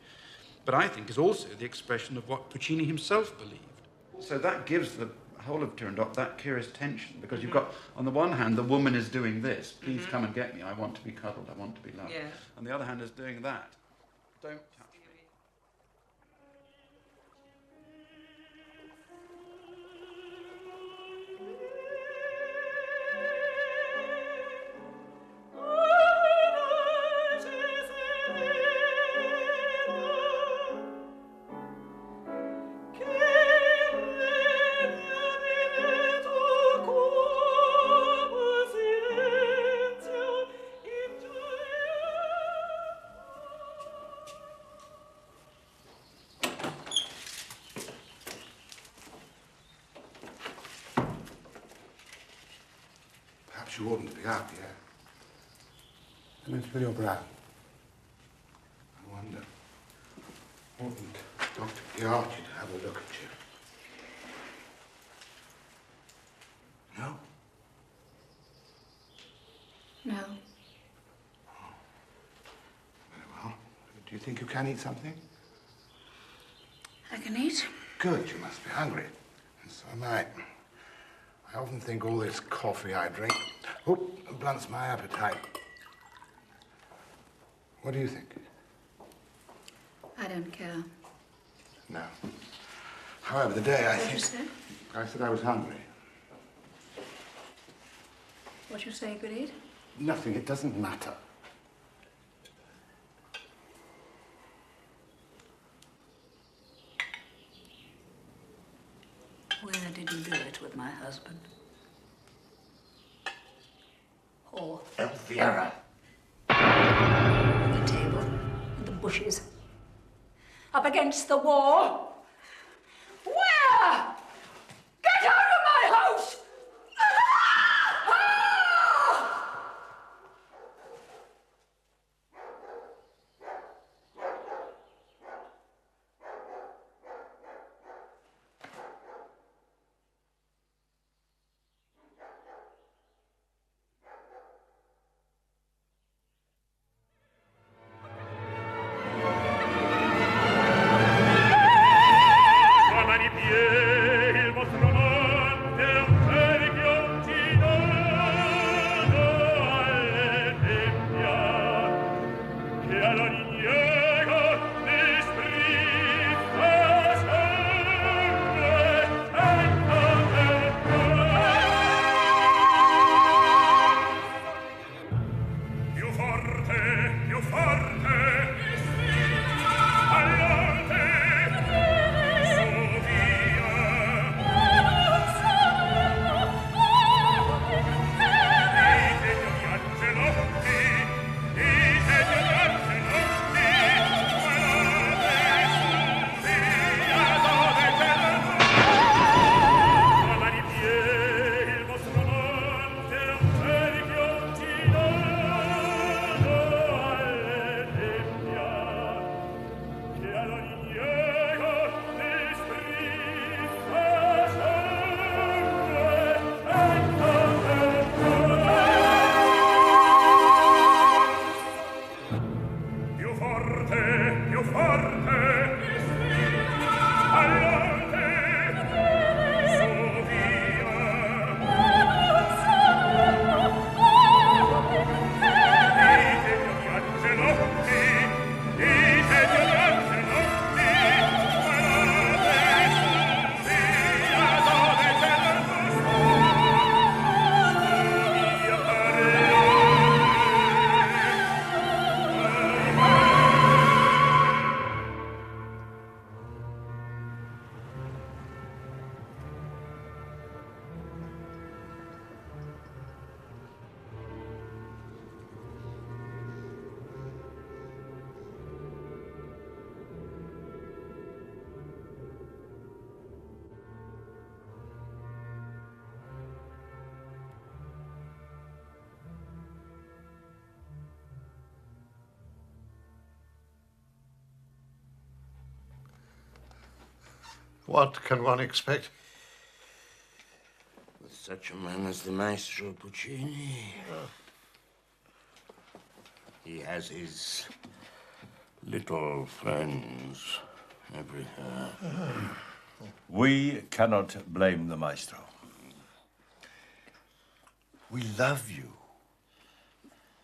but I think is also the expression of what Puccini himself believed. So that gives the whole of Turandot that curious tension, because you've got, on the one hand, the woman is doing this, please come and get me, I want to be cuddled, I want to be loved. Yeah. On the other hand is doing that, don't touch me. you oughtn't to be up yet. Come in to feel your brow. I wonder, oughtn't Dr. Piarchi to have a look at you? No? No. Very well. Do you think you can eat something? I can eat. Good, you must be hungry. And so am I. I often think all this coffee I drink blunts my appetite. What do you think? I don't care. No. However, the day I What'd think... you say? I said I was hungry. What you say you could eat? Nothing, it doesn't matter. Where did you do it with my husband? Or Elvira. on the table, in the bushes, up against the wall. Where? Get out of my house! What can one expect? With such a man as the Maestro Puccini, he has his little friends everywhere. We cannot blame the Maestro. We love you,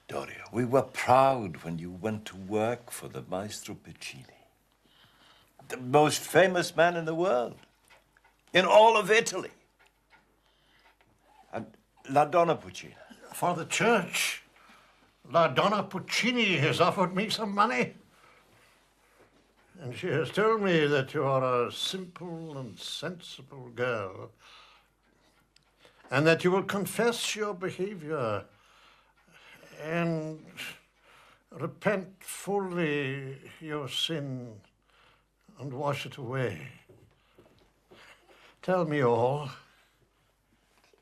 Doria. We were proud when you went to work for the Maestro Puccini. The most famous man in the world, in all of Italy. And La Donna Puccini. For the church, La Donna Puccini has offered me some money. And she has told me that you are a simple and sensible girl, and that you will confess your behavior and repent fully your sin and wash it away. Tell me all.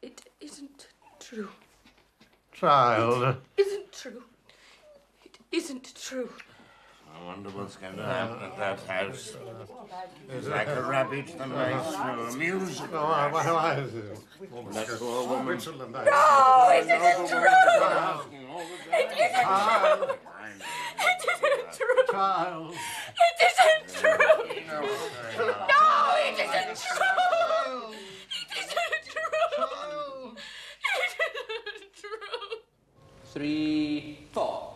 It isn't true. Child. It isn't true. It isn't true. I wonder what's going to happen at that house. It's like a rabbit that makes no music. Why is it? That poor woman. No, it isn't true. It isn't true. It isn't true. Child. It isn't true. No, it isn't true. It isn't true. It isn't true. 3, 4.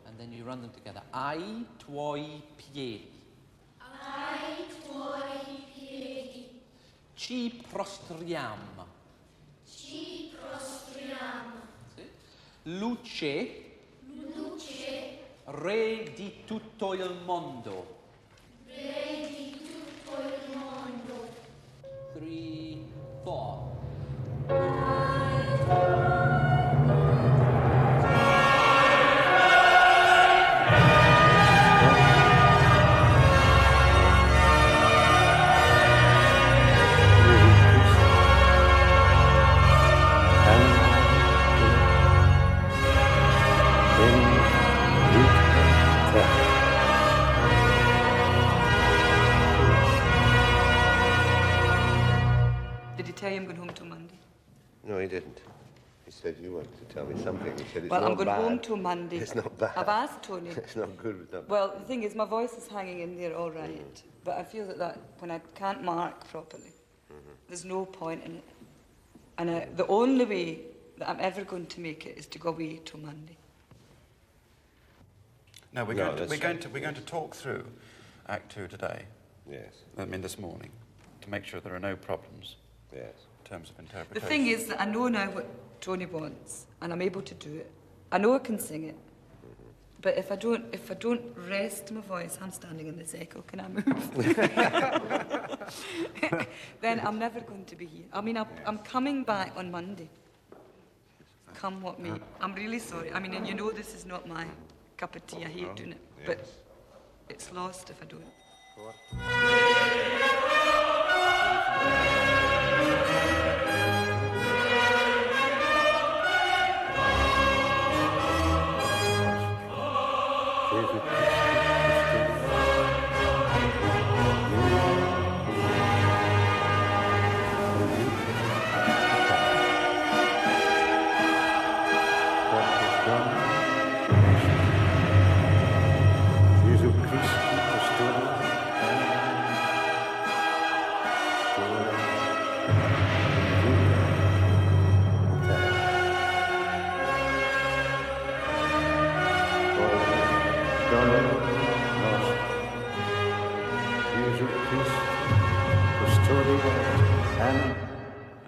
And then you run them together. I, tuoi piedi. I, tuoi piedi. Ci prostriamo. Ci prostriamo. Luce. Luce. Re di tutto il mondo. Re di tutto il mondo. 3, 4. Did he tell you I'm going home till Monday? No, he didn't. He said you wanted to tell me something. He said it's Well, not I'm going bad. home till Monday. It's not bad. I've asked Tony. It's not good. It's not Well, the thing is, my voice is hanging in there all right, but I feel that when I can't mark properly, there's no point in it. And the only way that I'm ever going to make it is to go away till Monday. No, we're No, going to talk through Act 2 today. Yes. I mean, this morning, to make sure there are no problems. Yes. In terms of The interpretation. thing is that I know now what Tony wants, and I'm able to do it. I know I can sing it, but if I don't rest my voice, I'm standing in this echo. Can I move? Then I'm never going to be here. I mean, I'm coming back on Monday. Come what may. I'm really sorry. I mean, and you know this is not my cup of tea. I hate doing it, but it's lost if I don't.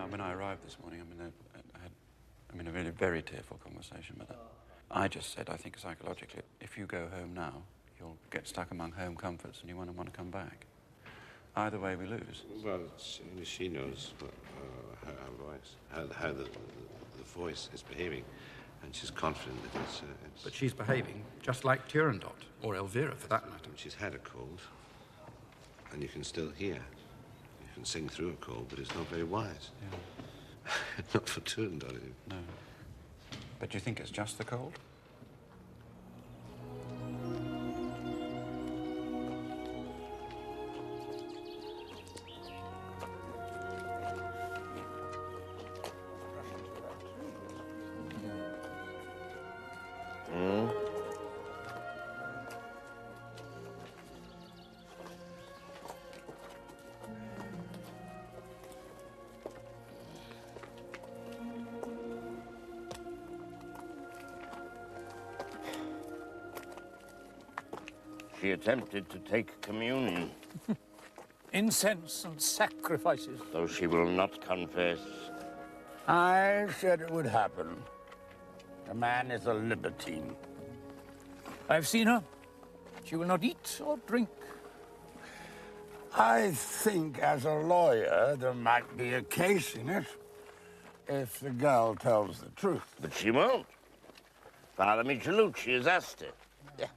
When I arrived this morning, I'm in a really very tearful conversation with her. I just said, I think psychologically, if you go home now, you'll get stuck among home comforts and you won't want to come back. Either way, we lose. Well, only she knows her voice, how the voice is behaving, and she's confident that it's... But she's behaving just like Turandot, or Elvira, for that matter. She's had a cold, and you can still hear. You can sing through a cold, but it's not very wise. Yeah. Not for Turandot. No. But do you think it's just the cold? She attempted to take communion. Incense and sacrifices. Though she will not confess. I said it would happen. The man is a libertine. I've seen her. She will not eat or drink. I think as a lawyer there might be a case in it. If the girl tells the truth. But she won't. Father Michelucci has asked her. Yeah.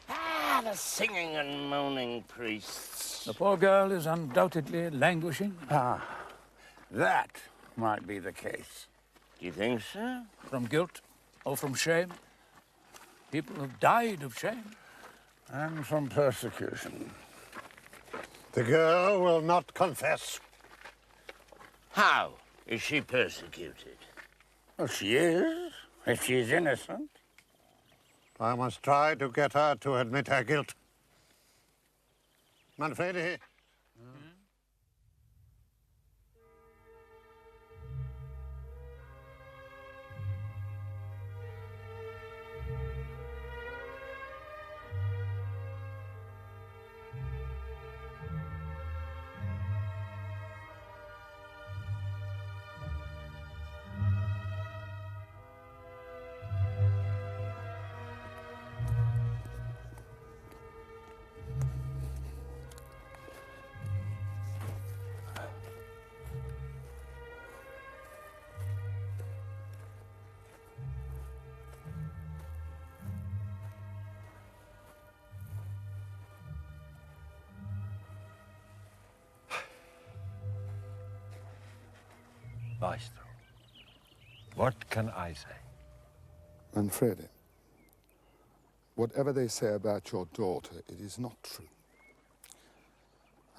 Ah, the singing and moaning priests. The poor girl is undoubtedly languishing. Ah, that might be the case. Do you think so? From guilt or from shame. People have died of shame. And from persecution. The girl will not confess. How is she persecuted? Well, she is, if she's innocent. I must try to get her to admit her guilt. Manfredi. Maestro, what can I say? Manfredi, whatever they say about your daughter, it is not true.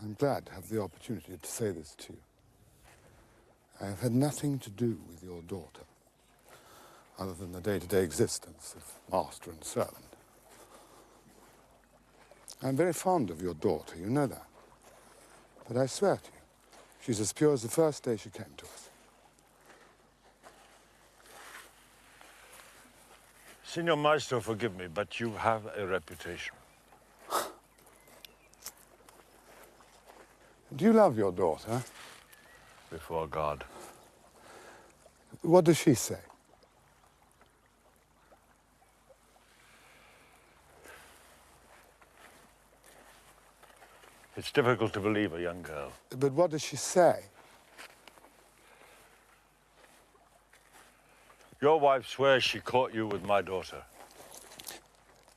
I'm glad to have the opportunity to say this to you. I have had nothing to do with your daughter, other than the day-to-day existence of master and servant. I'm very fond of your daughter, you know that. But I swear to you, she's as pure as the first day she came to us. Signor Maestro, forgive me, but you have a reputation. Do you love your daughter? Before God. What does she say? It's difficult to believe a young girl. But what does she say? Your wife swears she caught you with my daughter.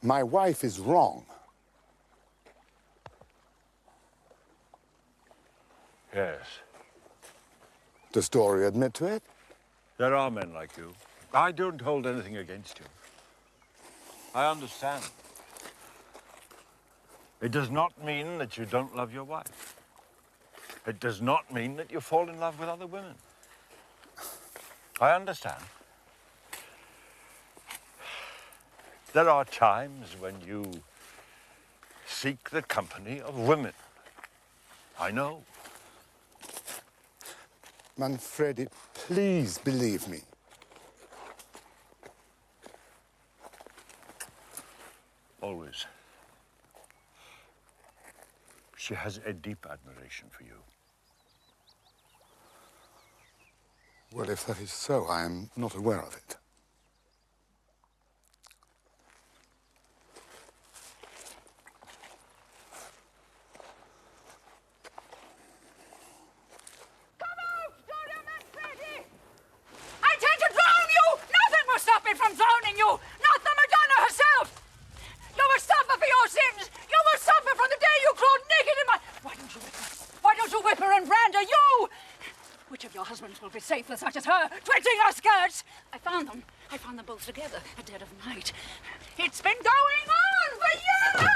My wife is wrong. Yes. Does Doria admit to it? There are men like you. I don't hold anything against you. I understand. It does not mean that you don't love your wife. It does not mean that you fall in love with other women. I understand. There are times when you seek the company of women. I know. Manfredi, please believe me. Always. She has a deep admiration for you. Well, if that is so, I am not aware of it. Come out, Doria Manfredi! I intend to drown you! Nothing will stop me from drowning you! Not the Madonna herself! You will suffer for your sins! You will suffer from the day you crawled naked in my... Why don't you whip her? Why don't you whip her and brand her? You! Which of your husbands will be safe with such as her, twisting her skirts? I found them. I found them both together at dead of night. It's been going on for years!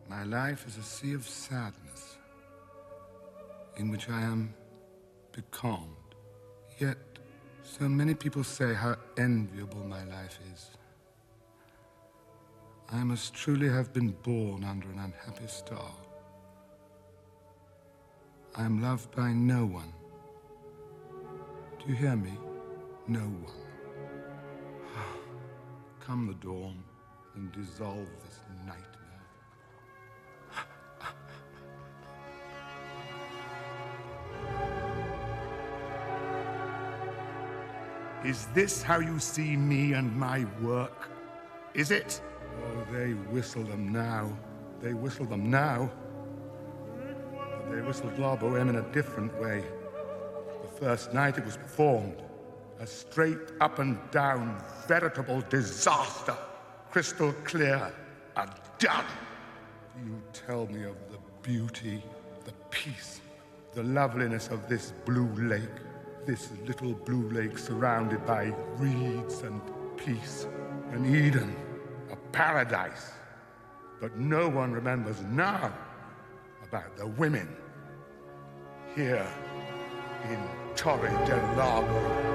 My life is a sea of sadness in which I am becalmed. Yet, so many people say how enviable my life is. I must truly have been born under an unhappy star. I am loved by no one. Do you hear me? No one. Come the dawn and dissolve this nightmare. Is this how you see me and my work? Is it? Oh, they whistle them now. They whistle them now. But they whistled La Boheme in a different way. The first night it was performed. A straight up and down, veritable disaster. Crystal clear. A dud. You tell me of the beauty, the peace, the loveliness of this blue lake. This little blue lake surrounded by reeds and peace. An Eden, a paradise. But no one remembers now about the women here in Torre del Lago.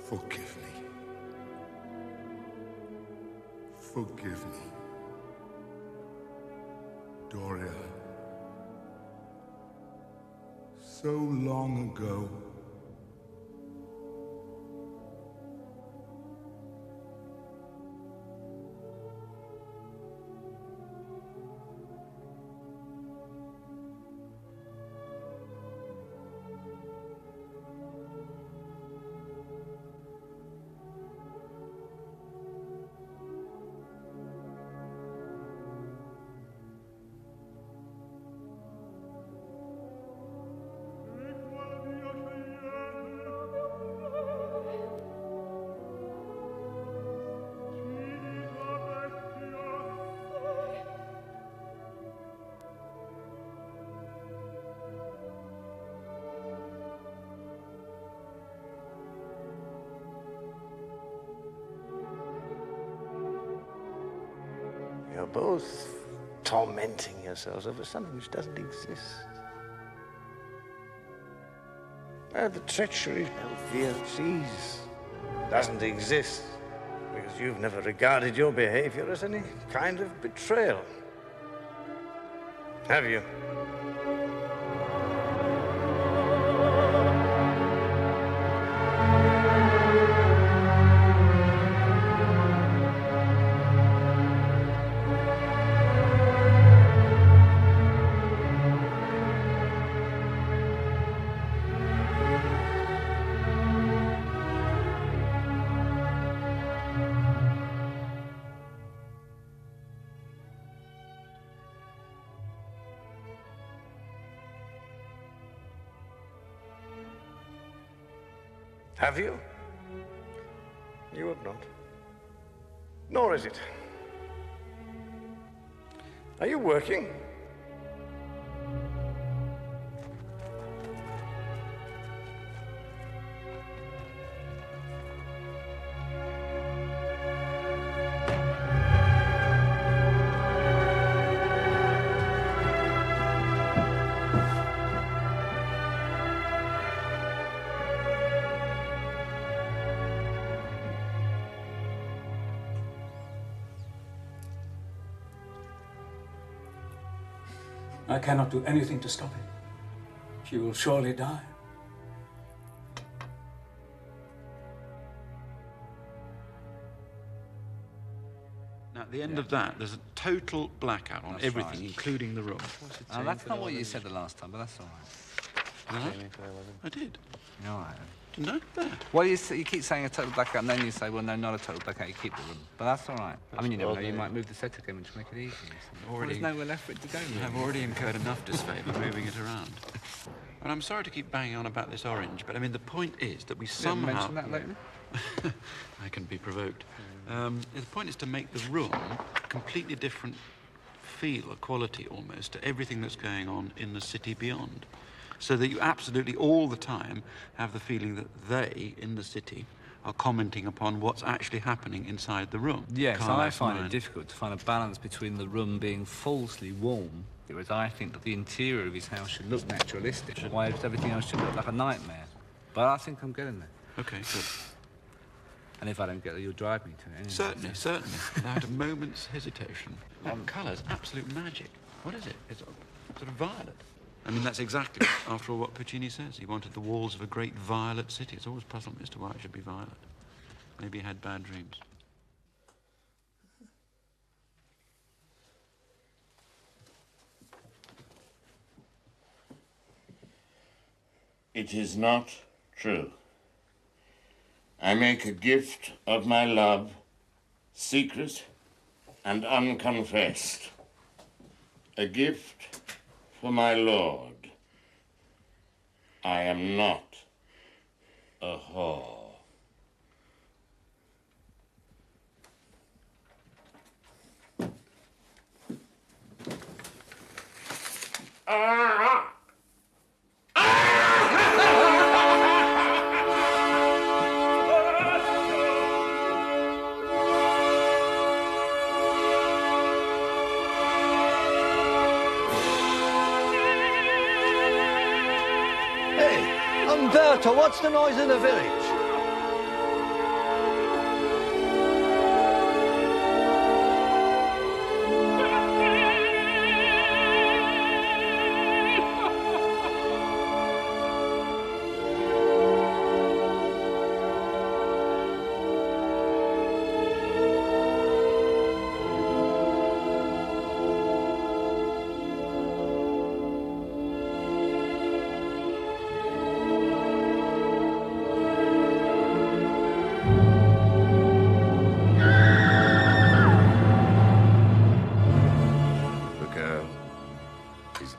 Forgive me. Forgive me. Doria. So long ago. You're both tormenting yourselves over something which doesn't exist. The treachery Elvira sees doesn't exist because you've never regarded your behavior as any kind of betrayal. Have you? Have you? You have not. Nor is it. Are you working? I cannot do anything to stop it. She will surely die. Now, at the end of that, there's a total blackout on everything, right. including the room. That's not what you said the last time, but that's all right. I did. All right. Didn't I? There. Well, you keep saying a total blackout, and then you say, well, no, not a total blackout, you keep the room. But that's all right. I mean, you never know, you might move the set again to make it easier. Well, there's nowhere left for it to go. I've already incurred enough disfavour moving it around. And I'm sorry to keep banging on about this orange, but I mean, the point is that we somehow... mention that later? I can be provoked. The point is to make the room a completely different feel, a quality almost, to everything that's going on in the city beyond. So that you absolutely all the time have the feeling that they, in the city, are commenting upon what's actually happening inside the room. Yes, I find it difficult to find a balance between the room being falsely warm, whereas I think that the interior of his house should look naturalistic, whilst everything else should look like a nightmare. But I think I'm getting there. Okay, good. And if I don't get there, you'll drive me to it. Anyway. Certainly, certainly. Without a moment's hesitation. That colour's absolute magic. What is it? It's sort of violet. I mean, that's exactly, after all, what Puccini says. He wanted the walls of a great violet city. It's always puzzled me as to why it should be violet. Maybe he had bad dreams. It is not true. I make a gift of my love, secret and unconfessed. A gift for my lord. I am not a whore. Umberto, what's the noise in the village?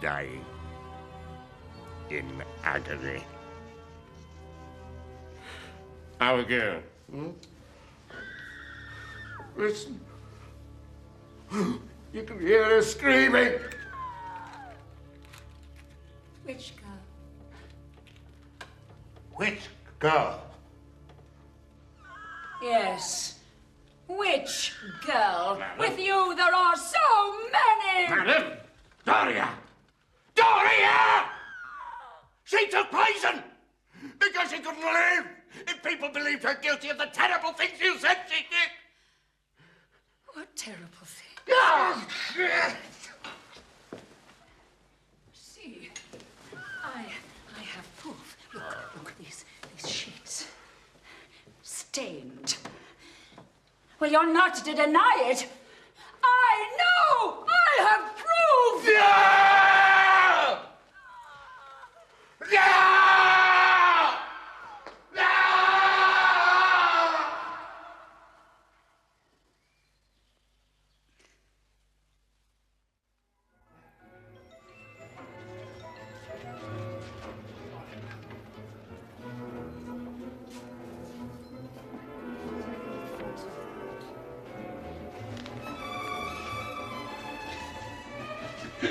Dying in agony. Our girl. Listen. You can hear her screaming. Which girl? Which girl? Yes. Which girl? Madam. With you there are so many! Madam! Doria! Doria! She took poison because she couldn't live if people believed her guilty of the terrible things you said she did. What terrible thing? Oh, See, I have proof. Look, these sheets. Stained. Well, you're not to deny it. I know! I have proof! Yeah!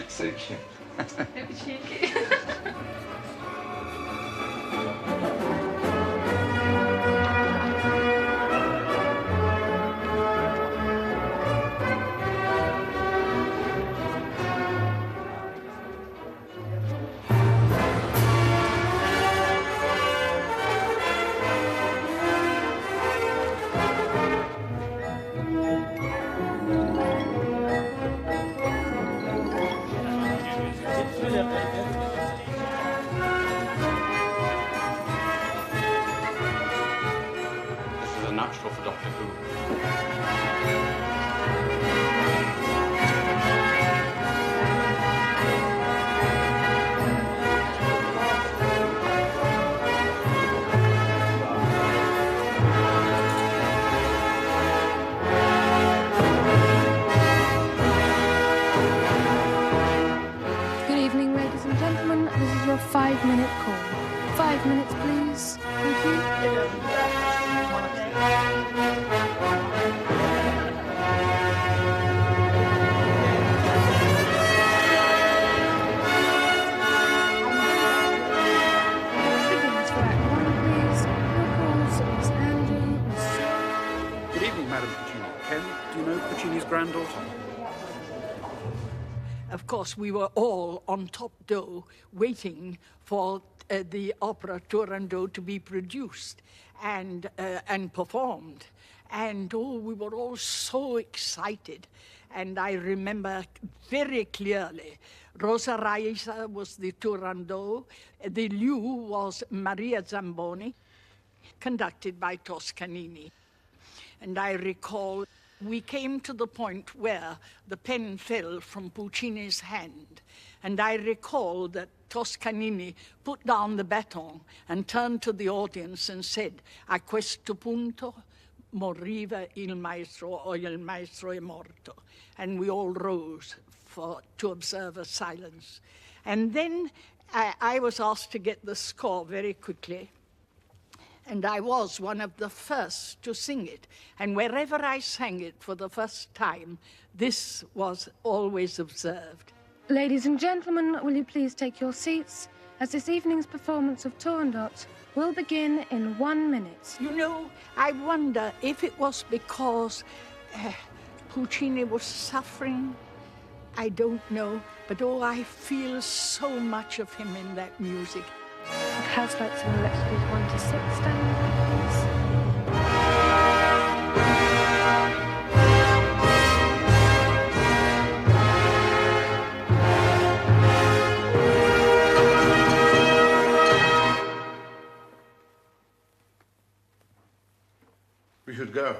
So cute. It's cheeky. For Doctor Who. Good evening, ladies and gentlemen. This is your 5-minute call. 5 minutes, please. Thank you. Good evening, Madam Puccini. Ken, do you know Puccini's granddaughter? Of course, we were all on top dough waiting for the opera Turandot to be produced. and performed. And oh, we were all so excited. And I remember very clearly, Rosa Raisa was the Turandot, the lieu was Maria Zamboni, conducted by Toscanini. And I recall we came to the point where the pen fell from Puccini's hand. And I recall that Toscanini put down the baton and turned to the audience and said, "A questo punto moriva il maestro, or il maestro è morto." And we all rose to observe a silence. And then I was asked to get the score very quickly. And I was one of the first to sing it. And wherever I sang it for the first time, this was always observed. Ladies and gentlemen, will you please take your seats, as this evening's performance of Turandot will begin in 1 minute. You know, I wonder if it was because Puccini was suffering. I don't know, but oh, I feel so much of him in that music. I'd house like to elect please 1 to 6 stand, please. We should go.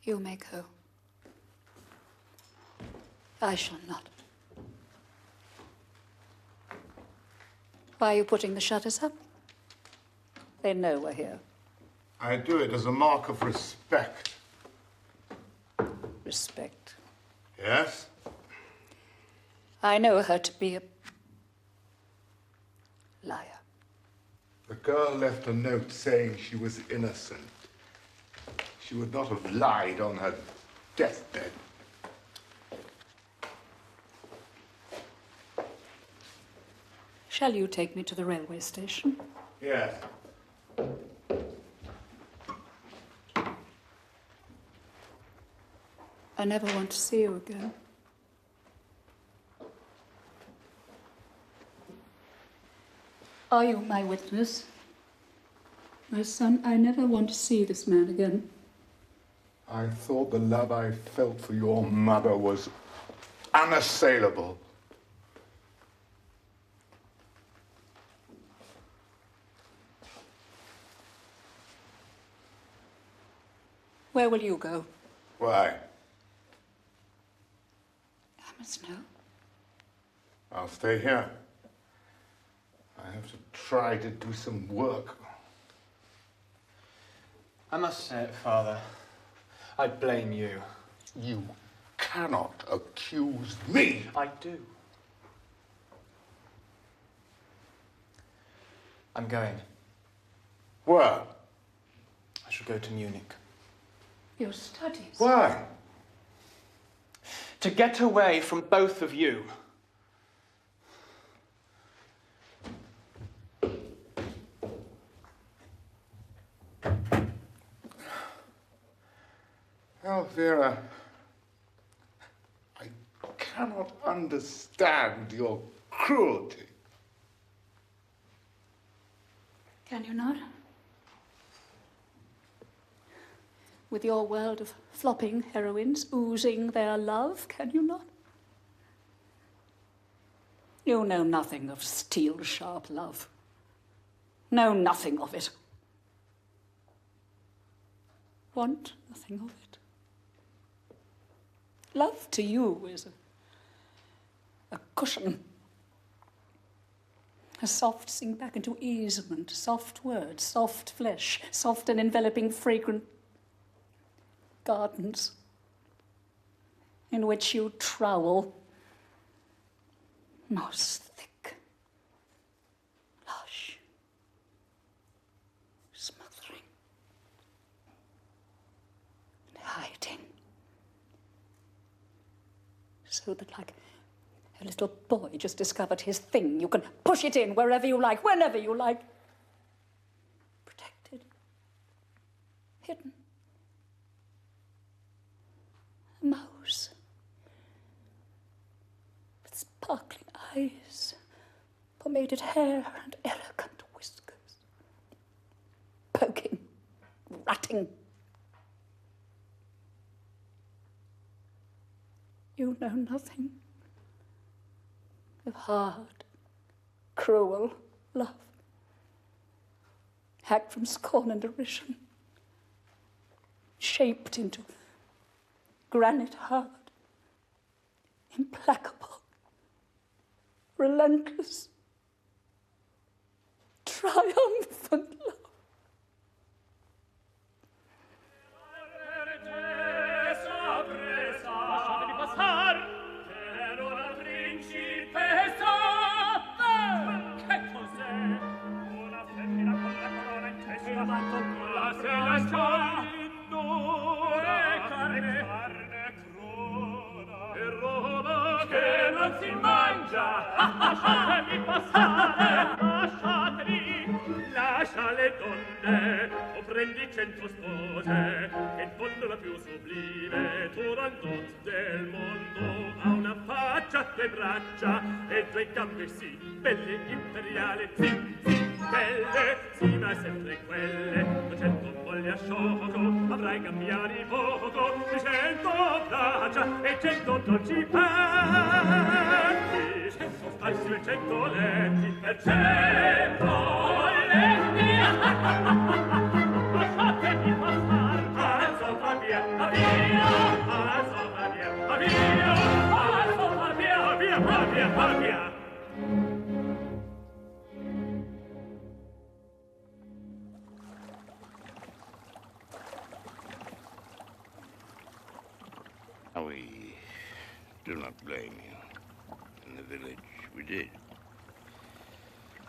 You may go. I shall not. Why are you putting the shutters up? They know we're here. I do it as a mark of respect. Respect. Yes? I know her to be a liar. The girl left a note saying she was innocent. She would not have lied on her deathbed. Shall you take me to the railway station? Yes. I never want to see you again. Are you my witness? My son, I never want to see this man again. I thought the love I felt for your mother was unassailable. Where will you go? Why? I must know. I'll stay here. I have to try to do some work. I must say it, Father. I blame you. You cannot accuse me. I do. I'm going. Where? I shall go to Munich. Your studies? Why? To get away from both of you. Elvira, I cannot understand your cruelty. Can you not? With your world of flopping heroines oozing their love, can you not? You know nothing of steel-sharp love. Know nothing of it. Want nothing of it. Love to you is a cushion. A soft sink back into easement, soft words, soft flesh, soft and enveloping fragrant gardens in which you trowel, moss thick, lush, smothering, and hiding, so that like a little boy just discovered his thing, you can push it in wherever you like, whenever you like, protected, hidden. A mouse with sparkling eyes, pomaded hair and elegant whiskers. rotting. You know nothing of hard, cruel love, hacked from scorn and derision, shaped into granite hard, implacable, relentless, triumphant love. Lascia le donne, o prendi 100 spose, che in fondo la più sublime Turandot del mondo ha una faccia, 2 braccia e 2 gambe, sì, belle imperiali, sì, belle, sì, ma sempre quelle, 200 mogli a sciocco, avrai cambiare poco, 200 braccia e 100 dolci petti, 100 falsi e 100 letti, e 100 lasciatemi passar, alzo va via, va via, alzo va via, va via, alzo va via, va via, va via, va via. We do not blame you. In the village, we did.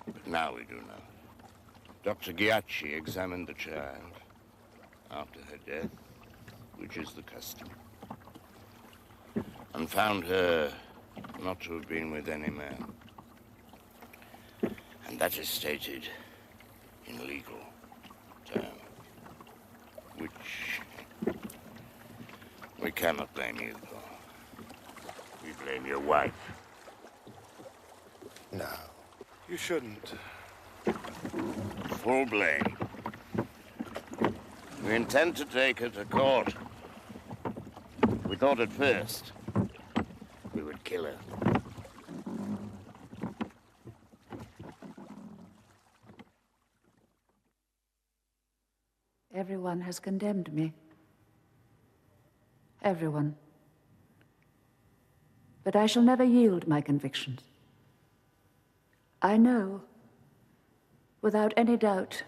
But now we do not. Dr. Giacomo examined the child after her death, which is the custom, and found her not to have been with any man. And that is stated in legal terms, which we cannot blame you for. We blame your wife. No, you shouldn't. Full blame. We intend to take her to court. We thought at first we would kill her. Everyone has condemned me. Everyone. But I shall never yield my convictions. I know, without any doubt,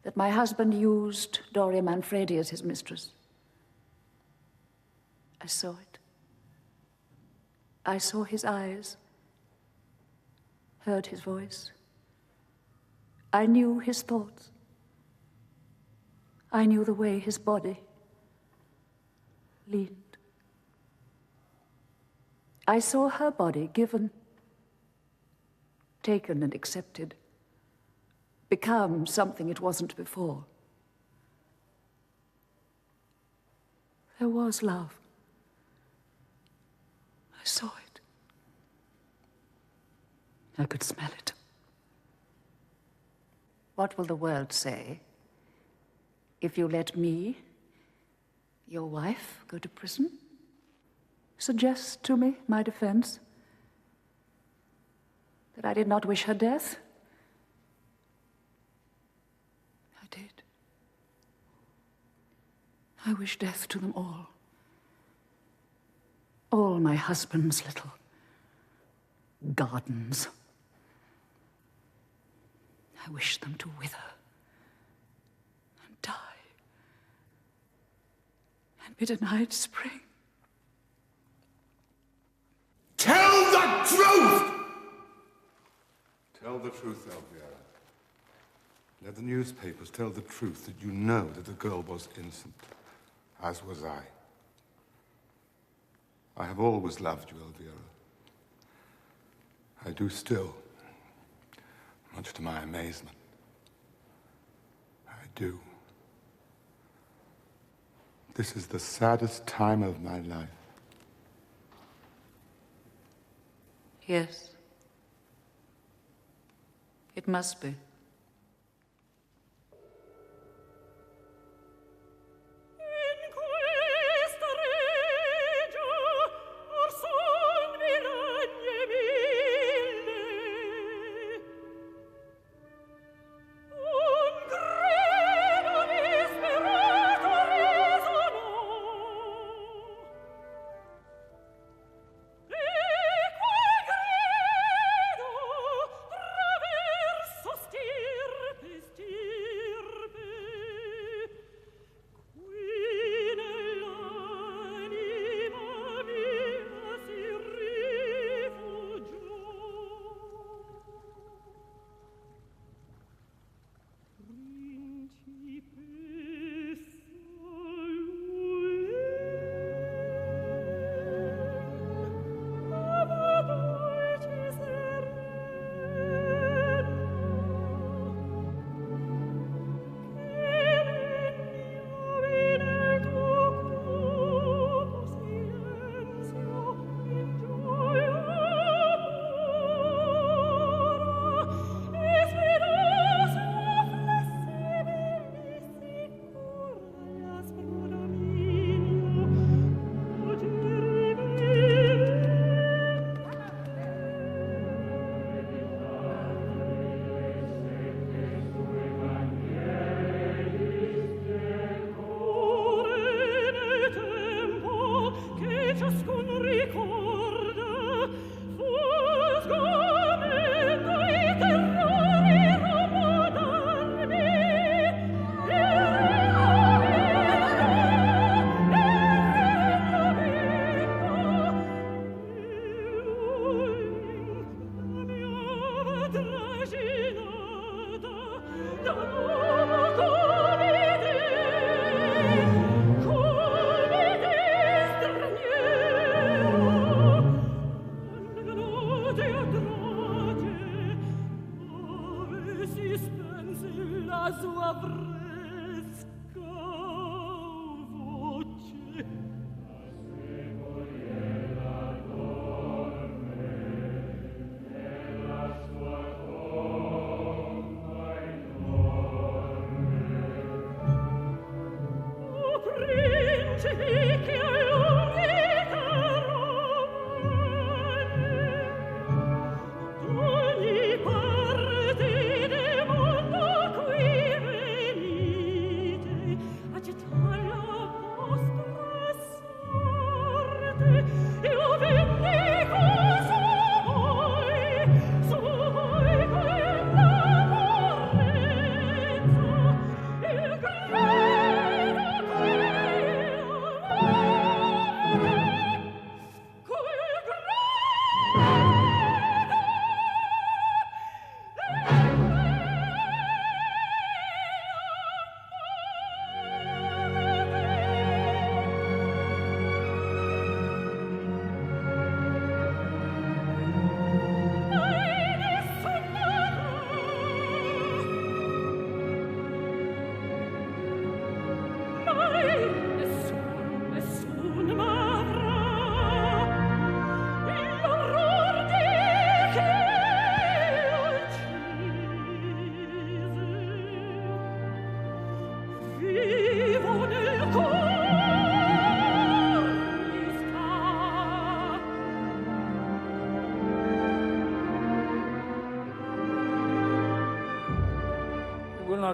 that my husband used Doria Manfredi as his mistress. I saw it. I saw his eyes, heard his voice. I knew his thoughts. I knew the way his body leaned. I saw her body given, taken and accepted, become something it wasn't before. There was love. I saw it. I could smell it. What will the world say if you let me, your wife, go to prison? Suggest to me my defense? That I did not wish her death? I did. I wish death to them all. All my husband's little gardens. I wish them to wither and die and be denied spring. Tell the truth! Tell the truth, Elvira. Let the newspapers tell the truth, that you know that the girl was innocent, as was I. I have always loved you, Elvira. I do still, much to my amazement. I do. This is the saddest time of my life. Yes. It must be.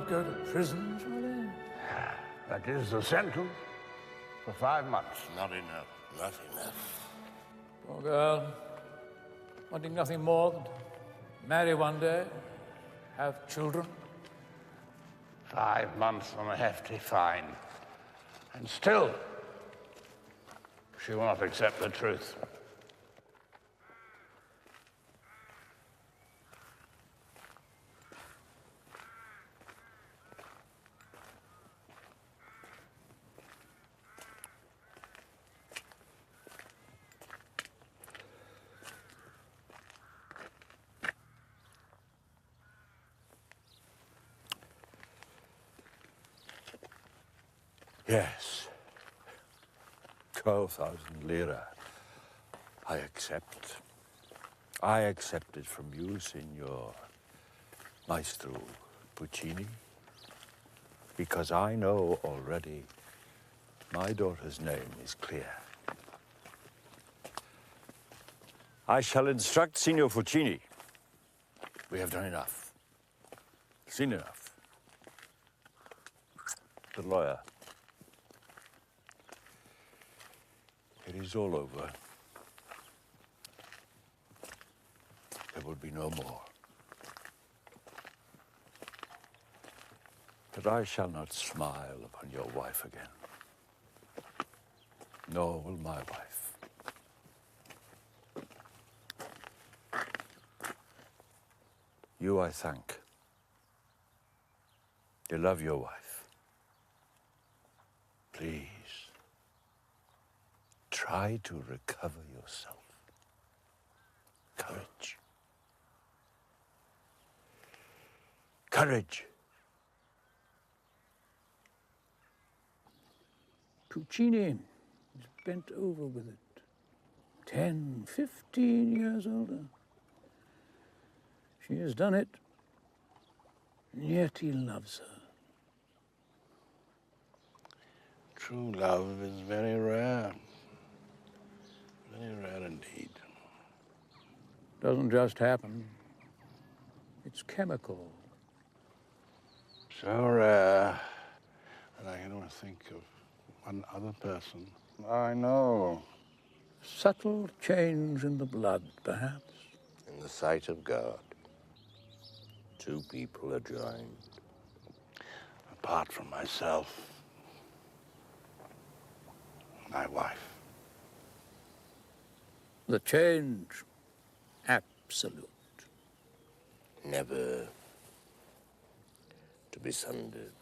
not go to prison, surely? That is the sentence for 5 months. Not enough. Not enough. Poor girl, wanting nothing more than to marry one day, have children. 5 months on a hefty fine. And still, she will not accept the truth. Yes. 12,000 lira. I accept. I accept it from you, Signor Maestro Puccini, because I know already my daughter's name is clear. I shall instruct Signor Puccini. We have done enough. Seen enough. The lawyer. It is all over. There will be no more. But I shall not smile upon your wife again. Nor will my wife. You I thank. You love your wife. Please. Try to recover yourself. Courage. Courage. Puccini is bent over with it. 10, 15 years older. She has done it, and yet he loves her. True love is very rare. Very rare indeed. Doesn't just happen. It's chemical. So rare that I can only think of one other person I know. Subtle change in the blood, perhaps. In the sight of God, two people are joined. Apart from myself, my wife. The change, absolute. Never to be sundered.